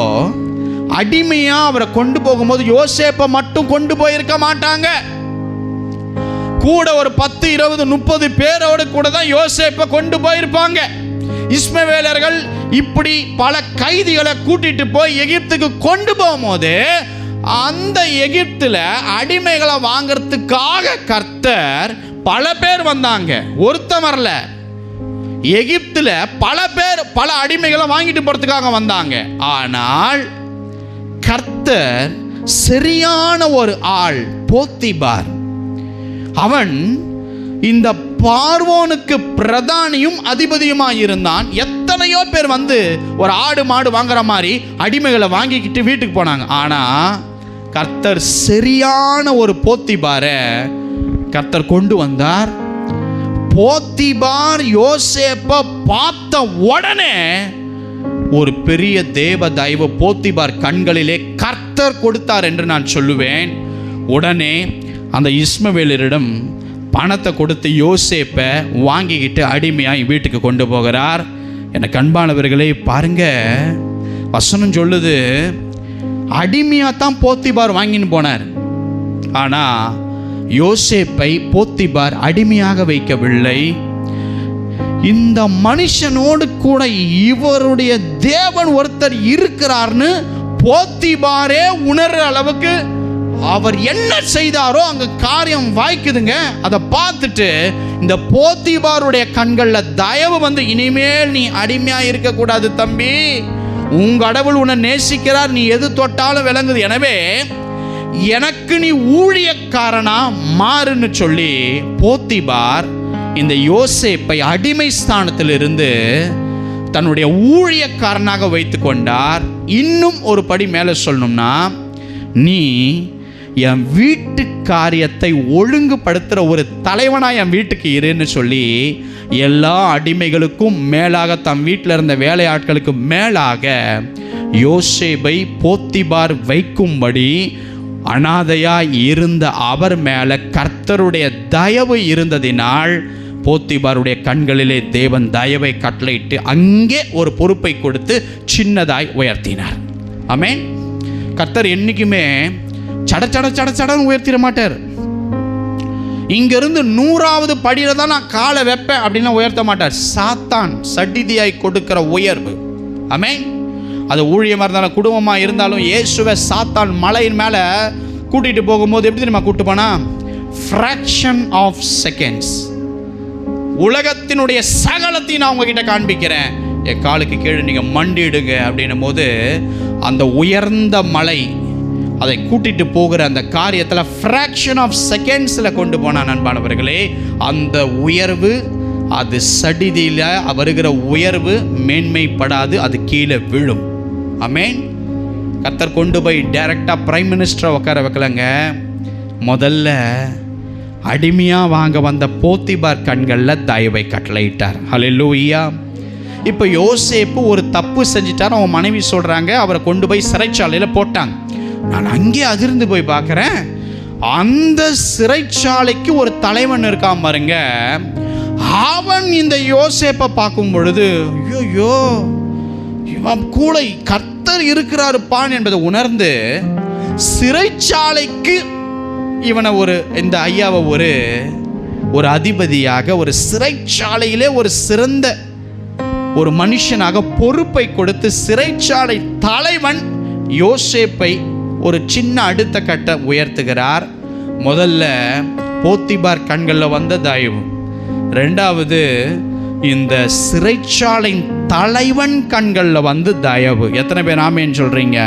அடிமையா அவரை கொண்டு போகும்போது யோசேப்பை மட்டும் கொண்டு போயிருக்க மாட்டாங்க. கூட ஒரு 10, 20, 30 பேரோடு கூட தான் யோசேப்பை கொண்டு போயிருப்பாங்க. இஸ்மவேலர்கள் இப்படி பல கைதிகளை கூட்டிட்டு போய் எகிப்துக்கு கொண்டு போகும்போது அந்த எகிப்துல அடிமைகளை வாங்கறதுக்காக கர்த்தர் பல பேர் வந்தாங்க, ஒருத்தர் வரல. எகிப்துல பல பேர் பல அடிமைகளை வாங்கிட்டு போறதுக்காக வந்தாங்க. ஆனால் கர்த்தர் சரியான ஒரு ஆள், போத்திபார். அவன் இந்த பார்வோனுக்கு பிரதானியும் அதிபதியுமாய் இருந்தான். எத்தனையோ பேர் வந்து ஒரு ஆடு மாடு வாங்குற மாதிரி அடிமைகளை வாங்கிக்கிட்டு வீட்டுக்கு போனாங்க. ஆனா கர்த்தர் சரியான ஒரு போத்திபாரை கர்த்தர் கொண்டு வந்தார். போத்திபார் யோசேப்பை பார்த்த உடனே ஒரு பெரிய தேவ தயவு போத்திபார் கண்களிலே கர்த்தர் கொடுத்தார் என்று நான் சொல்லுவேன். உடனே அந்த இஸ்மவேலரிடம் பணத்தை கொடுத்து யோசேப்பை வாங்கிக்கிட்டு அடிமையாய் வீட்டுக்கு கொண்டு போகிறார். எனக்கு அன்பானவர்களே பாருங்க, வசனம் சொல்லுது, அடிமையாக தான் போத்திபார் வாங்கின்னு போனார். ஆனால் யோசேப்பை போத்திபார் அடிமையாக வைக்கவில்லை. இந்த மனுஷனோடு கூட இவருடைய தேவன் ஒருத்தர் இருக்கிறார்னு போத்திபாரே உணர்ற அளவுக்கு அவர் என்ன செய்தாரோ அங்க காரியம் வாய்க்குதுங்க. அதை பார்த்துட்டு இந்த போத்திபாருடைய கண்கள்ல தயவு வந்து, இனிமேல் நீ அடிமையா இருக்க கூடாது தம்பி, உங்க கடவுள் உன்னை நேசிக்கிறார், நீ எது தொட்டாலும் விளங்குது, எனவே எனக்கு நீ ஊழியக்காரனா மாறுன்னு சொல்லி போத்திபார் இந்த யோசேப்பை அடிமை ஸ்தானத்திலிருந்து தன்னுடைய ஊழியக்காரனாக வைத்து கொண்டார். இன்னும் ஒரு படி மேலே சொல்லணும்னா, நீ என் வீட்டு காரியத்தை ஒழுங்குபடுத்துகிற ஒரு தலைவனாக என் வீட்டுக்கு இருன்னு சொல்லி எல்லா அடிமைகளுக்கும் மேலாக, தம் வீட்டில் இருந்த வேலையாட்களுக்கு மேலாக யோசேப்பை போத்திபார் வைக்கும்படி அனாதையாய் இருந்த அவர் மேலே கர்த்தருடைய தயவு இருந்ததினால் போத்திபாருடைய கண்களிலே தேவன் தயவை கட்டளையிட்டு அங்கே ஒரு பொறுப்பை கொடுத்து சின்னதாய் உயர்த்தினார். ஆமென். கர்த்தர் என்னைக்குமே சடன்னு உயர்த்திட மாட்டார். இங்கிருந்து 100வது படியில தான் நான் காலை வைப்பேன் அப்படின்னா உயர்த்த மாட்டார். சாத்தான் சடிதியாய் கொடுக்கிற உயர்வு. ஆமென். அது ஊழியமாக இருந்தாலும் குடும்பமாக இருந்தாலும், இயேசுவை சாத்தான் மலையின் மேலே கூட்டிகிட்டு போகும்போது எப்படி தெரியுமா கூட்டு போனா? Fraction of seconds. உலகத்தினுடைய சகலத்தையும் நான் உங்ககிட்ட காண்பிக்கிறேன், என் காலுக்கு கீழே நீங்கள் மண்டிடுங்க அப்படின்னும் போது அந்த உயர்ந்த மலை அதை கூட்டிட்டு போகிற அந்த காரியத்தில் ஃப்ராக்ஷன் ஆஃப் செகண்ட்ஸில் கொண்டு போனான். அன்பானவர்களே, அந்த உயர்வு, அது சடிதியில் வருகிற உயர்வு மேன்மைப்படாது, அது கீழே விழும். ஆமென். கர்த்தர் கொண்டு போய் டைரக்டாக பிரைம் மினிஸ்டரை உட்கார வைக்கலங்க. முதல்ல அடிமையாக வாங்க வந்த போத்திபார் கண்களில் தயவை கட்டளையிட்டார். ஹல்லேலூயா. இப்போ யோசேப்பு ஒரு தப்பு செஞ்சிட்டார். அவன் மனைவி சொல்கிறாங்க, அவரை கொண்டு போய் சிறைச்சாலையில் போட்டாங்க. நான் அங்கே அதிர்ந்து போய் பார்க்குறேன், அந்த சிறைச்சாலைக்கு ஒரு தலைவன் இருக்கான் பாருங்க. அவன் இந்த யோசேப்பை பார்க்கும் பொழுது, ஐயோ இவன் கூட கர்த்தர் இருக்கிறாருப்பான் என்பதை உணர்ந்து சிறைச்சாலைக்கு இவனை இந்த ஐயாவை ஒரு அதிபதியாக, ஒரு சிறைச்சாலையிலே ஒரு சிறந்த ஒரு மனுஷனாக பொறுப்பை கொடுத்து சிறைச்சாலை தலைவன் யோசேப்பை ஒரு சின்ன அடுத்த கட்ட உயர்த்துகிறார். முதல்ல போத்திபார் கண்களில் வந்த தயவு, ரெண்டாவது இந்த சிறைச்சாலை தலைவன் கண்களில் வந்து தயவு. எத்தனை பேர் ஆமேன்னு சொல்றீங்க?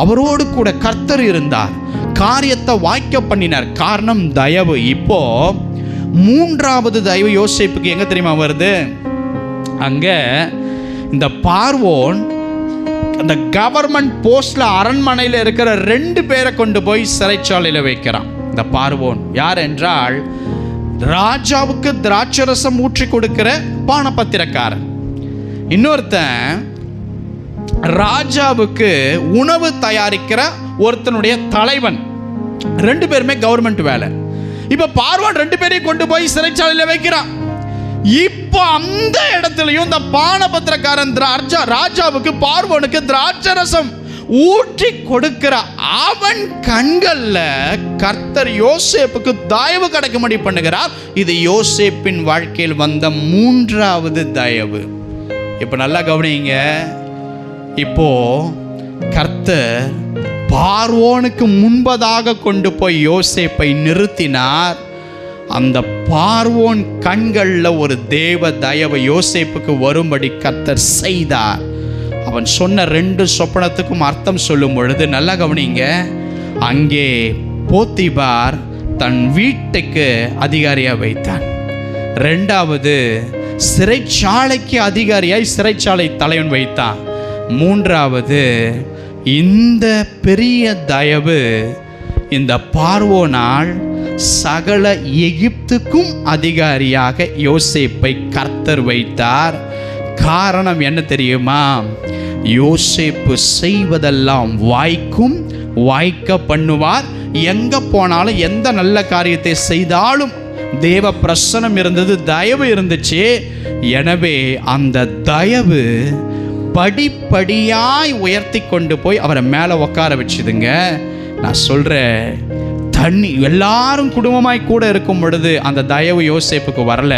அவரோடு கூட கர்த்தர் இருந்தார், காரியத்தை வாய்க்க பண்ணினார். காரணம் தயவு. இப்போ மூன்றாவது தயவு யோசேப்புக்கு எங்க தெரியுமா வருது? அங்க இந்த பார்வோன் அந்த கவர்மெண்ட் போஸ்ட்ல அரண்மனையில் இருக்கிற 2 பேரை கொண்டு போய் சிறைச்சாலையில் வைக்கிறான். இந்த பார்வோன் யார் என்றால், ராஜாவுக்கு திராட்சரசம் ஊற்றி கொடுக்கிற பானபத்திரக்காரன். இன்னொருத்தன் ராஜாவுக்கு உணவு தயாரிக்கிற ஒருத்தனுடைய தலைவன். 2 பேருமே கவர்மெண்ட் வேலை. இப்ப பார்வோன் 2 பேரையும் கொண்டு போய் சிறைச்சாலையில் வைக்கிறான். இப்போ அந்த இடத்துலயும் இந்த பானபத்திரக்காரன் ராஜாவுக்கு பார்வோனுக்கு திராட்சரசம் ஊற்றி கொடுக்கிற அவன் கண்கள்ல கர்த்தர் யோசேப்புக்கு தயவு கிடைக்கும்படி பண்ணுகிறார். இது யோசேப்பின் வாழ்க்கையில் வந்த மூன்றாவது தயவு. இப்ப நல்லா கவனிங்க. இப்போ கர்த்தர் பார்வோனுக்கு முன்பதாக கொண்டு போய் யோசேப்பை நிறுத்தினார். அந்த பார்வோன் கண்களில் ஒரு தேவ தயவு யோசேப்புக்கு வரும்படி கர்த்தர் செய்தார். அவன் சொன்ன 2 சொப்பனத்துக்கும் அர்த்தம் சொல்லும் பொழுது நல்லா கவனிங்க. அங்கே போத்திபார் தன் வீட்டுக்கு அதிகாரியாக வைத்தான். 2வது சிறைச்சாலைக்கு அதிகாரியாய் சிறைச்சாலை தலைவன் வைத்தான். 3வது இந்த பெரிய தயவு இந்த பார்வோனால் சகல எகிப்துக்கும் அதிகாரியாக யோசேப்பை கர்த்தர் வைத்தார். காரணம் என்ன தெரியுமா? யோசேப்பு செய்வதெல்லாம் வாய்க்கும், வாய்க்க பண்ணுவார். எங்க போனாலும் எந்த நல்ல காரியத்தை செய்தாலும் தேவ பிரசன்னம் இருந்தது, தயவு இருந்துச்சு. எனவே அந்த தயவு படிப்படியாய் உயர்த்தி கொண்டு போய் அவரை மேலே உட்கார வச்சுதுங்க. நான் சொல்றேன், தண்ணி எல்லாரும் குடும்பமாய் கூட இருக்கும் பொழுது அந்த தயவு யோசேப்புக்கு வரல.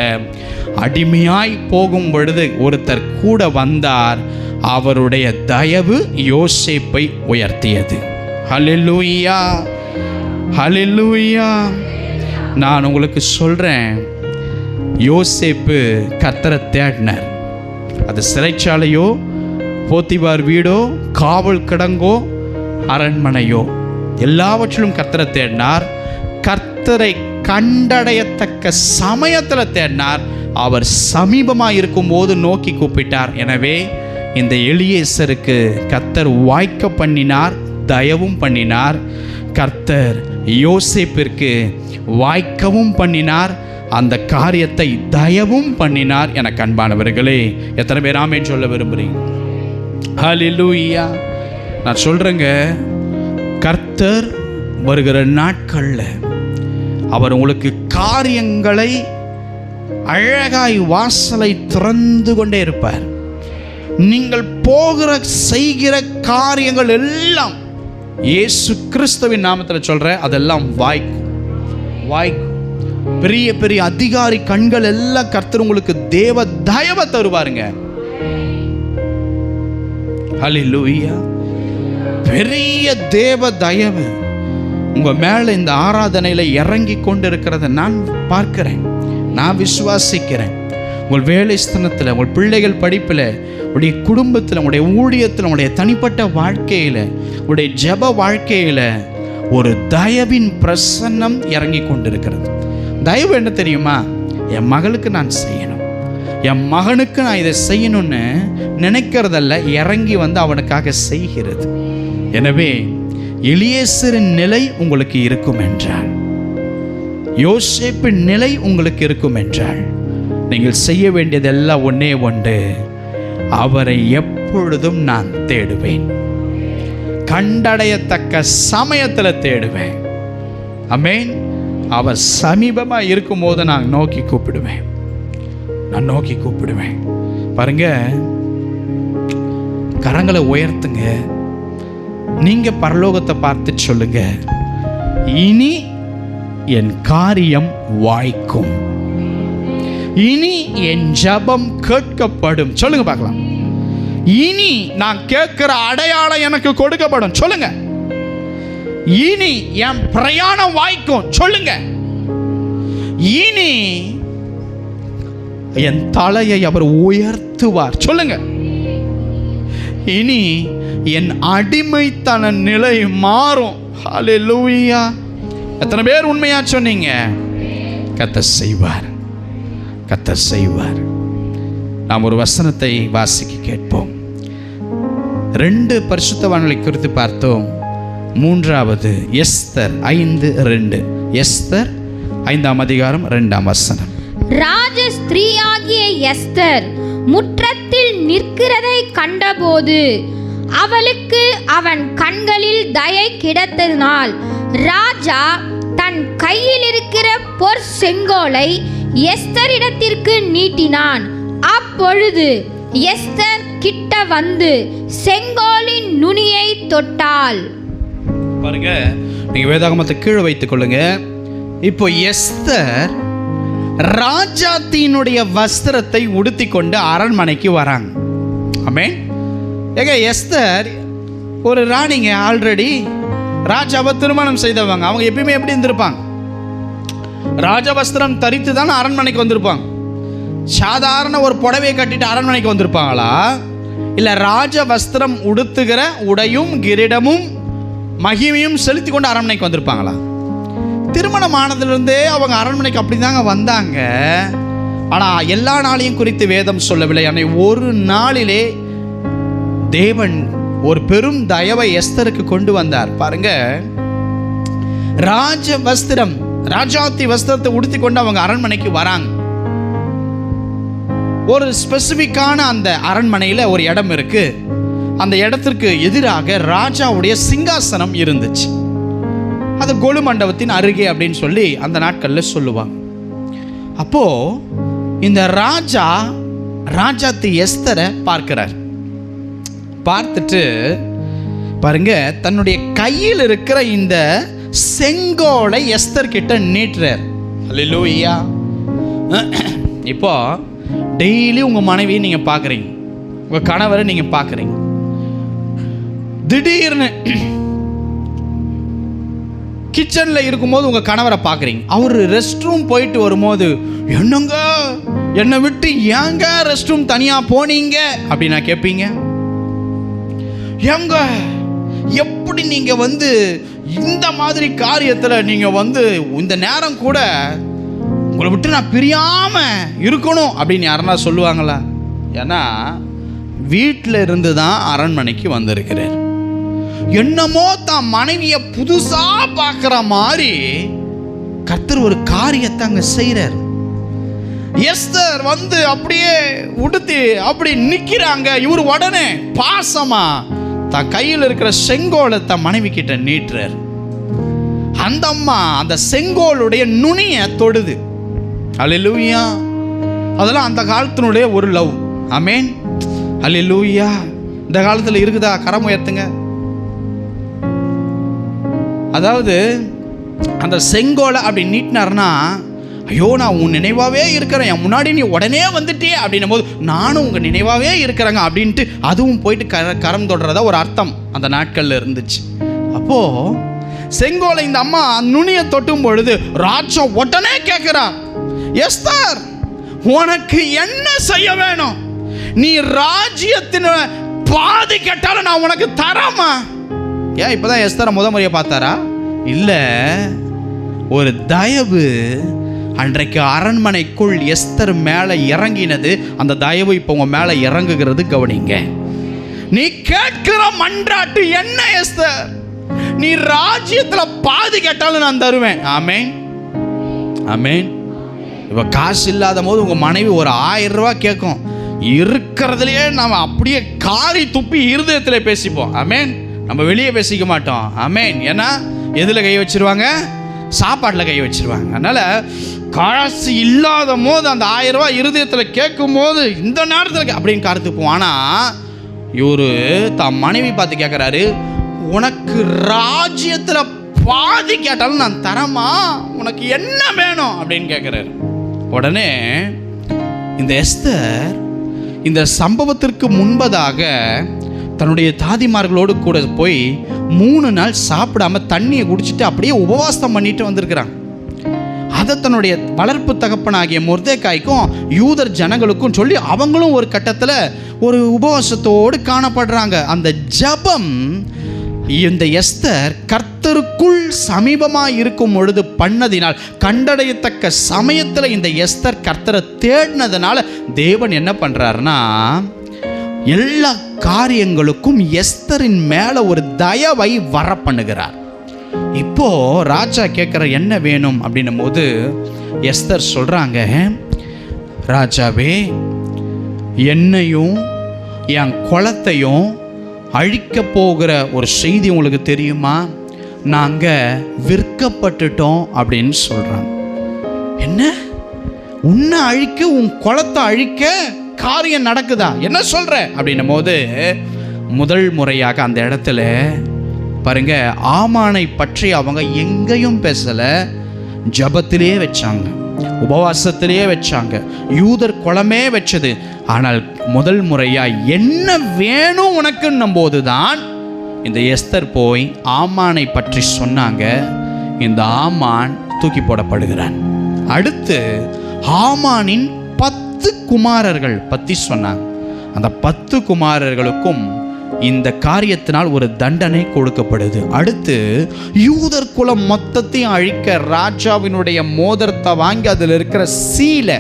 அடிமையாய் போகும் பொழுது ஒருத்தர் கூட வந்தார். அவருடைய தயவு யோசேப்பை உயர்த்தியது. ஹல்லேலூயா, ஹல்லேலூயா. நான் உங்களுக்கு சொல்றேன், யோசேப்பு கர்த்தரை தேடினார். அது சிறைச்சாலையோ, போத்திபார் வீடோ, காவல் கிடங்கோ, அரண்மனையோ, எல்லாவற்றிலும் கர்த்தரை தேடினார். கர்த்தரை கண்டடையத்தக்க சமயத்தில் தேடினார். அவர் சமீபமாக இருக்கும்போது நோக்கி கூப்பிட்டார். எனவே இந்த எலியேசருக்கு கர்த்தர் வாய்க்க பண்ணினார், தயவும் பண்ணினார். கர்த்தர் யோசேப்பிற்கு வாய்க்கவும் பண்ணினார், அந்த காரியத்தை தயவும் பண்ணினார். எனக்கு அன்பானவர்களே, எத்தனை பேர் ஆமென் சொல்ல விரும்புறீங்க? ஹல்லேலூயா. நான் சொல்றேங்க, கர்த்தர் வருகிற நாட்களில் அவர் உங்களுக்கு காரியங்களை அழகாய் வாசலை திறந்து கொண்டே இருப்பார். நீங்கள் போகிற செய்கிற காரியங்கள் எல்லாம் இயேசு கிறிஸ்துவின் நாமத்தில் சொல்றேன், அதெல்லாம் வாய்க்கும், வாய்க்கும். பெரிய பெரிய அதிகாரி கண்கள் எல்லாம் கர்த்தர் உங்களுக்கு தேவ தயவை தருவாருங்க. ஹல்லேலூயா. பெரிய தேவ தயவு உங்க மேல இந்த ஆராதனையில இறங்கி கொண்டு இருக்கிறத நான் பார்க்கிறேன், நான் விசுவாசிக்கிறேன். உங்கள் வேலை ஸ்தலத்தில், உங்கள் பிள்ளைகள் படிப்பில், உங்களுடைய குடும்பத்தில், உங்களுடைய ஊழியத்தில், உங்களுடைய தனிப்பட்ட வாழ்க்கையில், உங்களுடைய ஜெப வாழ்க்கையில் ஒரு தயவின் பிரசன்னம் இறங்கி கொண்டிருக்கிறது. தயவு என்ன தெரியுமா? என் மகளுக்கு நான் செய்யணும், என் மகனுக்கு நான் இதை செய்யணும்னு நினைக்கிறதல்ல, இறங்கி வந்து அவனுக்காக செய்கிறது. எனவே எலியேசரின் நிலை உங்களுக்கு இருக்கும் என்றால், யோசேப்பின் நிலை உங்களுக்கு இருக்கும் என்றால், நீங்கள் செய்ய வேண்டியதெல்லாம் ஒன்றே ஒன்று, அவரை எப்பொழுதும் நான் தேடுவேன், கண்டடையத்தக்க சமயத்தில் தேடுவேன். ஆமென். அவர் சமீபமாக இருக்கும்போது நான் நோக்கி கூப்பிடுவேன், நான் நோக்கி கூப்பிடுவேன். பாருங்க, கரங்களை உயர்த்துங்க. நீங்க பரலோகத்தை பார்த்து சொல்லுங்க, இனி என் காரியம் வாய்க்கும், இனி என் ஜெபம் கேட்கப்படும். சொல்லுங்க பார்க்கலாம். இனி நான் கேட்கிற அடையாளம் எனக்கு கொடுக்கப்படும். சொல்லுங்க. இனி என் பிரயாணம் வாய்க்கும். சொல்லுங்க. இனி என் தலையை அவர் உயர்த்துவார். சொல்லுங்க. இனி என் அடிமைத்தன நிலை மாறும். ஹல்லேலூயா. எத்தனை பேர் உண்மையா சொன்னீங்க? கர்த்தர் செய்வார், கர்த்தர் செய்வார். நாம் ஒரு வசனத்தை வாசிக்க கேட்போம். 2 பரிசுத்தவான்களை குறித்து பார்த்தோம். 3வது எஸ்தர் 5:2. எஸ்தர் 5ஆம் அதிகாரம் 2ஆம் வசனம். ராஜ ஸ்திரீயாகிய எஸ்தர் முற்றத்தில் நிற்கிறதை கண்டபோது அவளுக்கு அவன் கண்களில் தயை கிடைத்ததினால் ராஜா தன் கையில் இருக்கிற பொற் செங்கோலை எஸ்தரிடத்திற்கு நீட்டினான். அப்பொழுது எஸ்தர் கிட்ட வந்து செங்கோலின் நுனியை தொட்டாள். பாருங்க, நீங்க வேதாகமத்தை கீழே வைத்துக் கொள்ளுங்க. இப்போ எஸ்தர் ராஜாத்தினுடைய வஸ்திரத்தை உடுத்தி கொண்டு அரண்மனைக்கு வராங்க. ஆமென். ஏங்க, எஸ்தர் ஒரு ராணிங்க, ஆல்ரெடி ராஜாவை திருமணம் செய்தவங்க. அவங்க எப்பயுமே எப்படி இருந்திருப்பாங்க? ராஜ வஸ்திரம் தரித்து தான் அரண்மனைக்கு வந்திருப்பாங்க. சாதாரண ஒரு புடவையை கட்டிட்டு அரண்மனைக்கு வந்திருப்பாங்களா, இல்லை ராஜ வஸ்திரம் உடுத்துகிற உடையும் கிரீடமும் மகிமையும் செலுத்தி கொண்டு அரண்மனைக்கு வந்திருப்பாங்களா? திருமணம் ஆனதுலேருந்தே அவங்க அரண்மனைக்கு அப்படி தாங்க வந்தாங்க. ஆனால் எல்லா நாளையும் குறித்து வேதம் சொல்லவில்லை. ஆனால் ஒரு நாளிலே தேவன் ஒரு பெரும் தயவை எஸ்தருக்கு கொண்டு வந்தார். பாருங்க, ராஜ வஸ்திரம், ராஜாத்தி வஸ்திரத்தை உடுத்தி கொண்டு அவங்க அரண்மனைக்கு வராங்க. ஒரு ஸ்பெசிஃபிக்கான அந்த அரண்மனையில் ஒரு இடம் இருக்கு. அந்த இடத்திற்கு எதிராக ராஜாவுடைய சிங்காசனம் இருந்துச்சு. அது கொலு மண்டபத்தின் அருகே அப்படின்னு சொல்லி அந்த நாட்களில் சொல்லுவாங்க. அப்போ இந்த ராஜா ராஜாத்தி எஸ்தரை பார்க்கிறார். பார்த்துட்டு பாருங்க, தன்னுடைய கையில் இருக்கிற இந்த செங்கோலை எஸ்தர் கிட்ட நீட்டுறார். அல்லேலூயா. இப்போ டெய்லி உங்க மனைவியை நீங்க பார்க்குறீங்க, உங்க கணவரை நீங்க பார்க்குறீங்க. திடீர்னு கிச்சனில் இருக்கும்போது உங்கள் கணவரை பார்க்குறீங்க. அவர் ரெஸ்ட் ரூம் போயிட்டு வரும்போது, என்னங்க என்னை விட்டு ஏங்க ரெஸ்ட் ரூம் தனியாக போனீங்க அப்படி நான் கேட்பீங்க. ஏங்க எப்படி நீங்கள் வந்து இந்த மாதிரி காரியத்தில் நீங்கள் வந்து இந்த நேரம் கூட உங்களை விட்டு நான் பிரியாமல் இருக்கணும் அப்படின்னு யாருன்னா சொல்லுவாங்களா? ஏன்னா வீட்டில் இருந்து தான் அரண்மனைக்கு வந்திருக்கிறார். என்னமோ தான் மனைவியை புதுசா பார்க்குற மாதிரி கர்த்தர் ஒரு காரியத்தை அங்கே செய்கிறார். எஸ்தர் வந்து அப்படியே உடுத்தி அப்படி நிற்கிறாங்க. இவர் உடனே பாசமா தன் கையில் இருக்கிற செங்கோலை தன் மனைவி கிட்ட நீட்டுறார். அந்த அம்மா அந்த செங்கோலுடைய நுனியை தொடுது. அல்லேலூயா. அதெல்லாம் அந்த காலத்தினுடைய ஒரு லவ். ஆமென். அல்லேலூயா. இந்த காலத்தில் இருக்குதா? கரம் உயர்த்துங்க. அதாவது அந்த செங்கோலை அப்படி நீட்டினார்னா, ஐயோ நான் உன் நினைவாகவே இருக்கிறேன், என் முன்னாடி நீ உடனே வந்துட்டே அப்படின்னும் போது நானும் உங்கள் நினைவாகவே இருக்கிறேங்க அப்படின்ட்டு அதுவும் போயிட்டு கரம் தொடுறதா ஒரு அர்த்தம் அந்த நாட்களில் இருந்துச்சு. அப்போது செங்கோலை இந்த அம்மா நுனியை தொட்டும் பொழுது ராஜா உடனே கேட்குறான், எஸ்தர் உனக்கு என்ன செய்ய வேணும்? நீ ராஜ்யத்தின் பாதி கேட்டாலும் நான் உனக்கு தரமா? ஏன் இப்போதான் எஸ்தரை முறையை பார்த்தாரா? இல்லை, ஒரு தயவு அன்றைக்கு அரண்மனைக்குள் எஸ்தர் மேலே இறங்கினது, அந்த தயவு இப்போ உங்கள் மேலே இறங்குகிறது. கவனிங்க. நீ கேட்கிற மன்றாட்டு என்ன எஸ்தர்? நீ ராஜ்யத்தில் பாதி கேட்டாலும் நான் தருவேன். ஆமேன், ஆமேன். இப்போ காசு இல்லாத போது உங்கள் மனைவி ஒரு 1000 ரூபா கேட்கும், இருக்கிறதுலையே நாம் அப்படியே காரி துப்பி இருதயத்தில் பேசிப்போம். ஆமேன். நம்ம வெளியே பேசிக்க மாட்டோம். ஆமேன். ஏன்னா எதில் கை வச்சிருவாங்க? சாப்பாட்டில் கை வச்சிருவாங்க. அதனால் காசு இல்லாத போது அந்த 1000 ரூபா இருதயத்தில் கேட்கும் போது இந்த நேரத்தில் அப்படின்னு காத்துப்போம். ஆனால் இவரு தான் மனைவி பார்த்து கேட்குறாரு, உனக்கு ராஜ்யத்தில் பாதி கேட்டாலும் நான் தரமா, உனக்கு என்ன வேணும் அப்படின்னு கேட்குறாரு. உடனே இந்த எஸ்தர் இந்த சம்பவத்திற்கு முன்பதாக தன்னுடைய தாதிமார்களோடு கூட போய் 3 நாள் சாப்பிடாம தண்ணியை குடிச்சிட்டு அப்படியே உபவாசம் பண்ணிட்டு வந்திருக்கிறாங்க. அதை தன்னுடைய வளர்ப்பு தகப்பனாகிய மொர்தெகாய்க்கும் யூதர் ஜனங்களுக்கும் சொல்லி அவங்களும் ஒரு கட்டத்தில் ஒரு உபவாசத்தோடு காணப்படுறாங்க. அந்த ஜபம் இந்த எஸ்தர் கர்த்தருக்குள் சமீபமாக இருக்கும் பொழுது பண்ணதினால், கண்டடையத்தக்க சமயத்தில் இந்த எஸ்தர் கர்த்தரை தேடினதுனால தேவன் என்ன பண்ணுறாருன்னா, எல்லா காரியங்களுக்கும் எஸ்தரின் மேலே ஒரு தயவை வர பண்ணுகிறார். இப்போ ராஜா கேட்குற என்ன வேணும் அப்படின்னும் போது எஸ்தர் சொல்கிறாங்க, ராஜாவே, என்னையும் என் குலத்தையும் அழிக்க போகிற ஒரு செய்தி உங்களுக்கு தெரியுமா? நாங்கள் விற்கப்பட்டுட்டோம் அப்படின்னு சொல்கிறாங்க. என்ன? உன்னை அழிக்க, உன் குலத்தை அழிக்க காரியம் நடக்குதா? என்ன சொல்கிற அப்படின்னும் போது முதல் முறையாக அந்த இடத்துல பாருங்க, ஆமானை பற்றி அவங்க எங்கேயும் பேசலை, ஜபத்திலே வச்சாங்க, உபவாசத்திலே வச்சாங்க, யூதர் குலமே வச்சது. ஆனால் முதல் முறையாக என்ன வேணும் உனக்குன்னும் போது தான் இந்த எஸ்தர் போய் ஆமானை பற்றி சொன்னாங்க. இந்த ஆமான் தூக்கி போடப்படுகிறான். அடுத்து ஆமானின் 10 குமாரர்கள் பற்றி சொன்னாங்க. அந்த 10 குமாரர்களுக்கும் இந்த காரியத்தினால் ஒரு தண்டனை கொடுக்கப்படுது. அடுத்து யூதர் குலம் மொத்தத்தையும் அழிக்க ராஜாவினுடைய மோதிரத்தை வாங்கி அதில் இருக்கிற சீலை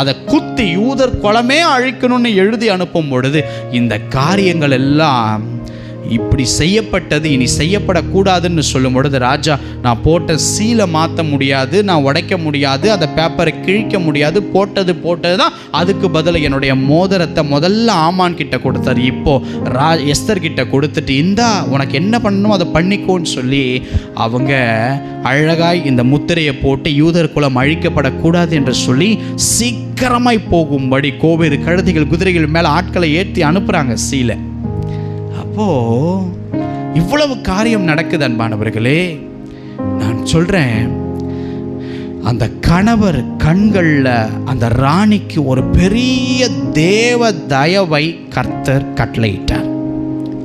அதை குத்தி யூதர் குலமே அழிக்கணும்னு எழுதி அனுப்பும் பொழுது இந்த காரியங்கள் எல்லாம் இப்படி செய்யப்பட்டது, இனி செய்யப்படக்கூடாதுன்னு சொல்லும் பொழுது ராஜா, நான் போட்ட சீலை மாற்ற முடியாது, நான் உடைக்க முடியாது, அந்த பேப்பரை கிழிக்க முடியாது, போட்டது தான். அதுக்கு பதில் என்னுடைய மோதிரத்தை முதல்ல ஆமான் கிட்ட கொடுத்தாரு. இப்போ எஸ்தர் கிட்ட கொடுத்துட்டு, இந்தா உனக்கு என்ன பண்ணணுமோ அதை பண்ணிக்கோன்னு சொல்லி அவங்க அழகாய் இந்த முத்திரையை போட்டு யூதர் குலம் அழிக்கப்படக்கூடாது என்று சொல்லி சீக்கிரமாய் போகும்படி கோவேறு கழுதைகள் குதிரைகள் மேலே ஆட்களை ஏற்றி அனுப்புகிறாங்க சீலை. அப்போ இவ்வளவு காரியம் நடக்குது அன்பானவர்களே. நான் சொல்றேன், அந்த கணவர் கண்களில் அந்த ராணிக்கு ஒரு பெரிய தேவ தயவை கர்த்தர் கட்டளையிட்டார்.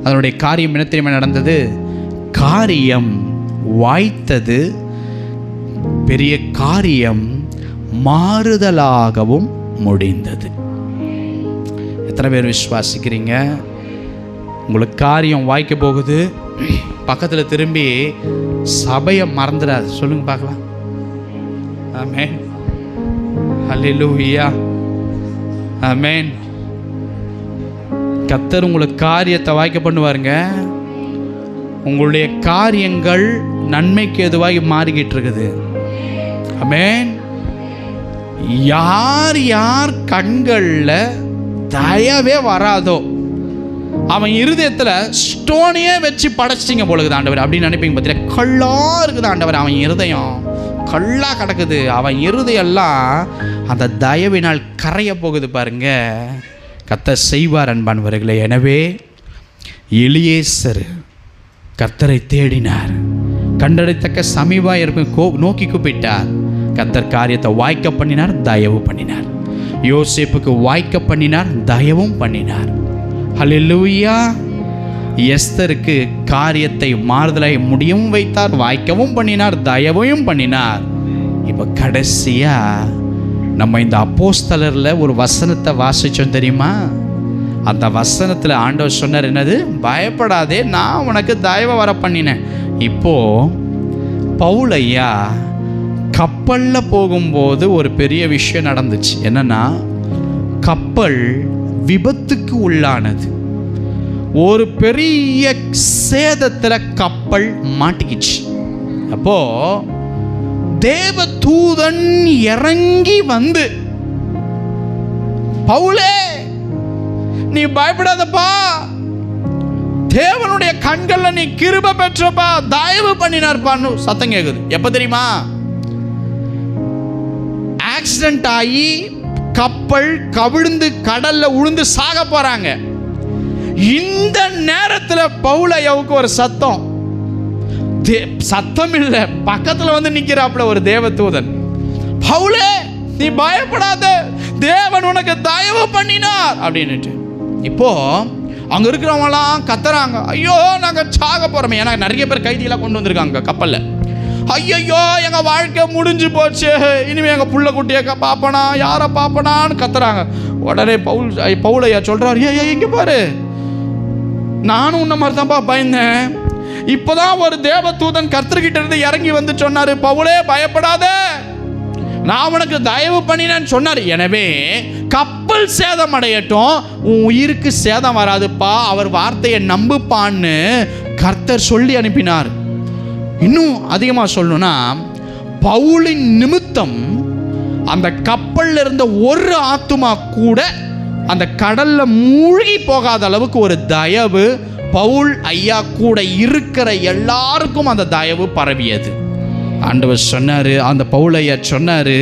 அதனுடைய காரியம் என்ன தெரியுமா நடந்தது? காரியம் வாய்த்தது. பெரிய காரியம் மாறுதலாகவும் முடிந்தது. எத்தனை பேர் விசுவாசிக்கிறீங்க? உங்களுக்கு காரியம் வாய்க்க போகுது. பக்கத்தில் திரும்பி சபையை மறந்துடாது. சொல்லுங்க பார்க்கலாம். ஆமென், ஹல்லேலூயா, ஆமென். கர்த்தர் உங்களுக்கு காரியத்தை வாய்க்க பண்ணுவாருங்க. உங்களுடைய காரியங்கள் நன்மைக்கு எதுவாகி மாறிக்கிட்டு இருக்குது. ஆமென். யார் யார் கண்களில் தயவே வராதோ அவன் இருதயத்தில் ஸ்டோனையே வச்சு படைச்சிங்க போலுக்குது ஆண்டவர் அப்படின்னு நினைப்பீங்க. பார்த்தீங்கன்னா கல்லா இருக்குது ஆண்டவர், அவன் இருதயம் கல்லா கிடக்குது, அவன் இருதயெல்லாம் அந்த தயவினால் கரைய போகுது பாருங்க. கர்த்தர் செய்வார் அன்பானவர்களே. எனவே எலியேசர் கர்த்தரை தேடினார், கண்டடைத்தக்க சமீபா இருக்கும் நோக்கி கூப்பிட்டார். கர்த்தர் காரியத்தை வாய்க்க பண்ணினார், தயவு பண்ணினார். யோசேப்புக்கு வாய்க்க பண்ணினார், தயவும் பண்ணினார். ஹல்லேலூயா. எஸ்தருக்கு காரியத்தை மாறுதலை முடியவும் வைத்தார், வாய்க்கவும் பண்ணினார், தயவையும் பண்ணினார். இப்போ கடைசியா நம்ம இந்த அப்போஸ்தலர்ல ஒரு வசனத்தை வாசிச்சோம் தெரியுமா? அந்த வசனத்தில் ஆண்டவர் சொன்னார், என்னது? பயப்படாதே, நான் உனக்கு தயவை வர பண்ணினேன். இப்போ பவுல் ஐயா கப்பலில் போகும்போது ஒரு பெரிய விஷயம் நடந்துச்சு. என்னன்னா, கப்பல் விபத்துக்கு உள்ளானது. ஒரு பெரிய சேதத்தில் கப்பல் மாட்டிக்கிச்சு. அப்போ தேவ தூதன் இறங்கி வந்து, பவுலே நீ பயப்படாதப்பா, தேவனுடைய கண்கள்ல நீ கிருபை பெற்றப்பா, தயவு பண்ணினார்ப்பான்னு சத்தம் கேக்குது. எப்ப தெரியுமா? ஆக்சிடென்ட் ஆகி கப்பல் கவிழ்ந்து கடல்ல உழுந்து சாக போறாங்க. இந்த நேரத்துல பவுலையாவுக்கு ஒரு சத்தம், சத்தம் இல்ல, பக்கத்துல வந்து நிக்கிறாப்புல ஒரு தேவதூதன். பவுலே நீ பயப்படாத, தேவன் உனக்கு தயவு பண்ணினார் அப்படின்னுட்டு. இப்போ அங்க இருக்கிறவங்களாம் கத்துறாங்க, ஐயோ நாங்க சாக போறோமே. ஏன்னா நிறைய பேர் கைதியெல்லாம் கொண்டு வந்திருக்காங்க கப்பல்ல. ஐயோ எங்க வாழ்க்கை முடிஞ்சு போச்சு, இனிமே எங்க புள்ள குட்டிய பாப்பனா, யார பாப்பனான்னு கத்துறாங்க. உடனே பவுலையா சொல்றாரு, ஏ இங்க பாரு, நானும் உன்ன மாதிரி தான்ப்பா பயந்தேன். இப்போதான் ஒரு தேவதூதன் கர்த்தர்கிட்ட இருந்து இறங்கி வந்து சொன்னாரு, பவுலே பயப்படாத, நான் உனக்கு தயவு பண்ணினேன்னு சொன்னார். எனவே கப்பல் சேதம் அடையட்டும், உன் உயிருக்கு சேதம் வராதுப்பா, அவர் வார்த்தையை நம்புப்பான்னு கர்த்தர் சொல்லி அனுப்பினார். இன்னும் அதிகமாக சொல்லணும்னா, பவுலின் நிமித்தம் அந்த கப்பல்ல இருந்த ஒரு ஆத்துமா கூட அந்த கடல்ல மூழ்கி போகாத அளவுக்கு ஒரு தயவு பவுல் ஐயா கூட இருக்கிற எல்லாருக்கும் அந்த தயவு பரவியது. ஆண்டவர் சொன்னாரு, அந்த பவுல் ஐயா சொன்னாரு,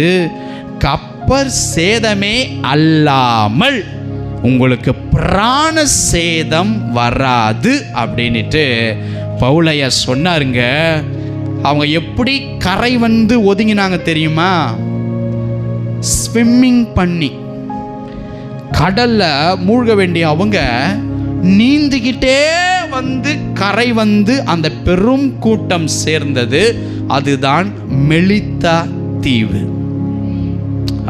கப்பல் சேதமே அல்லாமல் உங்களுக்கு பிராண சேதம் வராது அப்படின்ட்டு பவுல் ஐயா சொன்னாருங்க. அவங்க எப்படி கரை வந்து ஒதுங்கினாங்க தெரியுமா? ஸ்விம்மிங் பண்ணி. கடல்ல மூழ்க வேண்டிய அவங்க நீந்திக்கிட்டே வந்து கரை வந்து அந்த பெரும் கூட்டம் சேர்ந்தது. அதுதான் மெலித்தா தீவு.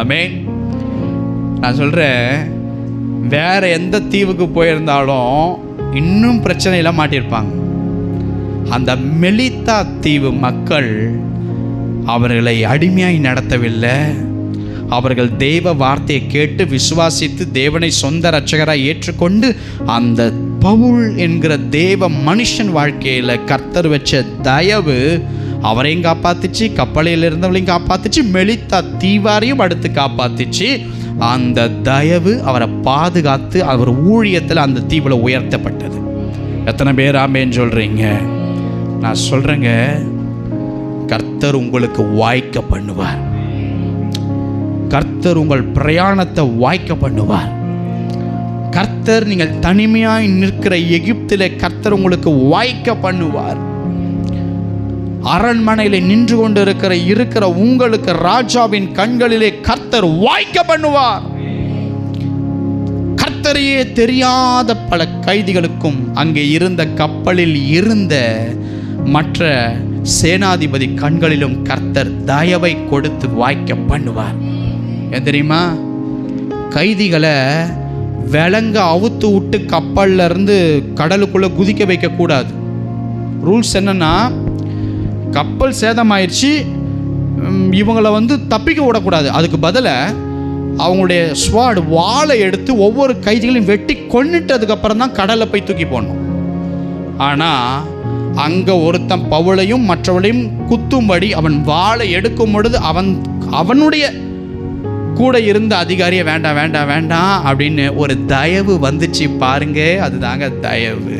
ஆமென். நான் சொல்றேன், வேற எந்த தீவுக்கு போயிருந்தாலும் இன்னும் பிரச்சனையில மாட்டியிருப்பாங்க. அந்த மெலித்தா தீவு மக்கள் அவர்களை அடிமையாய் நடத்தவில்லை. அவர்கள் தேவ வார்த்தையை கேட்டு விசுவாசித்து தேவனை சொந்த இரட்சகராய் ஏற்றுக்கொண்டு அந்த பவுல் என்கிற தேவ மனுஷன் வாழ்க்கையில் கர்த்தர் வச்ச தயவு அவரையும் காப்பாத்துச்சு, கப்பலையில் இருந்தவளையும் காப்பாத்துச்சு, மெலித்தா தீவாரையும் அடுத்து காப்பாத்துச்சு. அந்த தயவு அவரை பாதுகாத்து அவர் ஊழியத்தில் அந்த தீவில் உயர்த்தப்பட்டது. எத்தனை பேர் ஆமேன்னு சொல்றீங்க? நான் சொல்றேங்க, கர்த்தர் உங்களுக்கு வாய்க்க பண்ணுவார். கர்த்தர் உங்கள் பிரயாணத்தை வாய்க்க பண்ணுவார். கர்த்தர் நீங்கள் தனிமையாய் நிற்கிற எகிப்திலே கர்த்தர் உங்களுக்கு வாய்க்க பண்ணுவார். அரண்மனையிலே நின்று கொண்டு இருக்கிற உங்களுக்கு ராஜாவின் கண்களிலே கர்த்தர் வாய்க்க பண்ணுவார். கர்த்தரையே தெரியாத பல கைதிகளுக்கும் அங்கே இருந்த கப்பலில் இருந்த மற்ற சேனாதிபதி கண்களிலும் கர்த்தர் தயவை கொடுத்து வாய்க்க பண்ணுவார். ஏன் தெரியுமா? கைதிகளை விலங்க அவுத்து விட்டு கப்பல்ல இருந்து கடலுக்குள்ள குதிக்க வைக்க கூடாது. ரூல்ஸ் என்னன்னா, கப்பல் சேதமாயிடுச்சு, இவங்களை வந்து தப்பிக்க விடக்கூடாது. அதுக்கு பதிலாக அவங்களுடைய ஸ்வாட் வாளை எடுத்து ஒவ்வொரு கைதிகளையும் வெட்டி கொன்னுட்டதுக்கப்புறம் தான் கடலில் போய் தூக்கி போடணும். ஆனால் அங்கே ஒருத்தன் பவுலையும் மற்றவளையும் குத்தும்படி அவன் வாளை எடுக்கும் பொழுது அவனுடைய கூட இருந்த அதிகாரியை வேண்டாம் வேண்டாம் வேண்டாம் அப்படின்னு ஒரு தயவு வந்துச்சு பாருங்க. அதுதாங்க தயவு.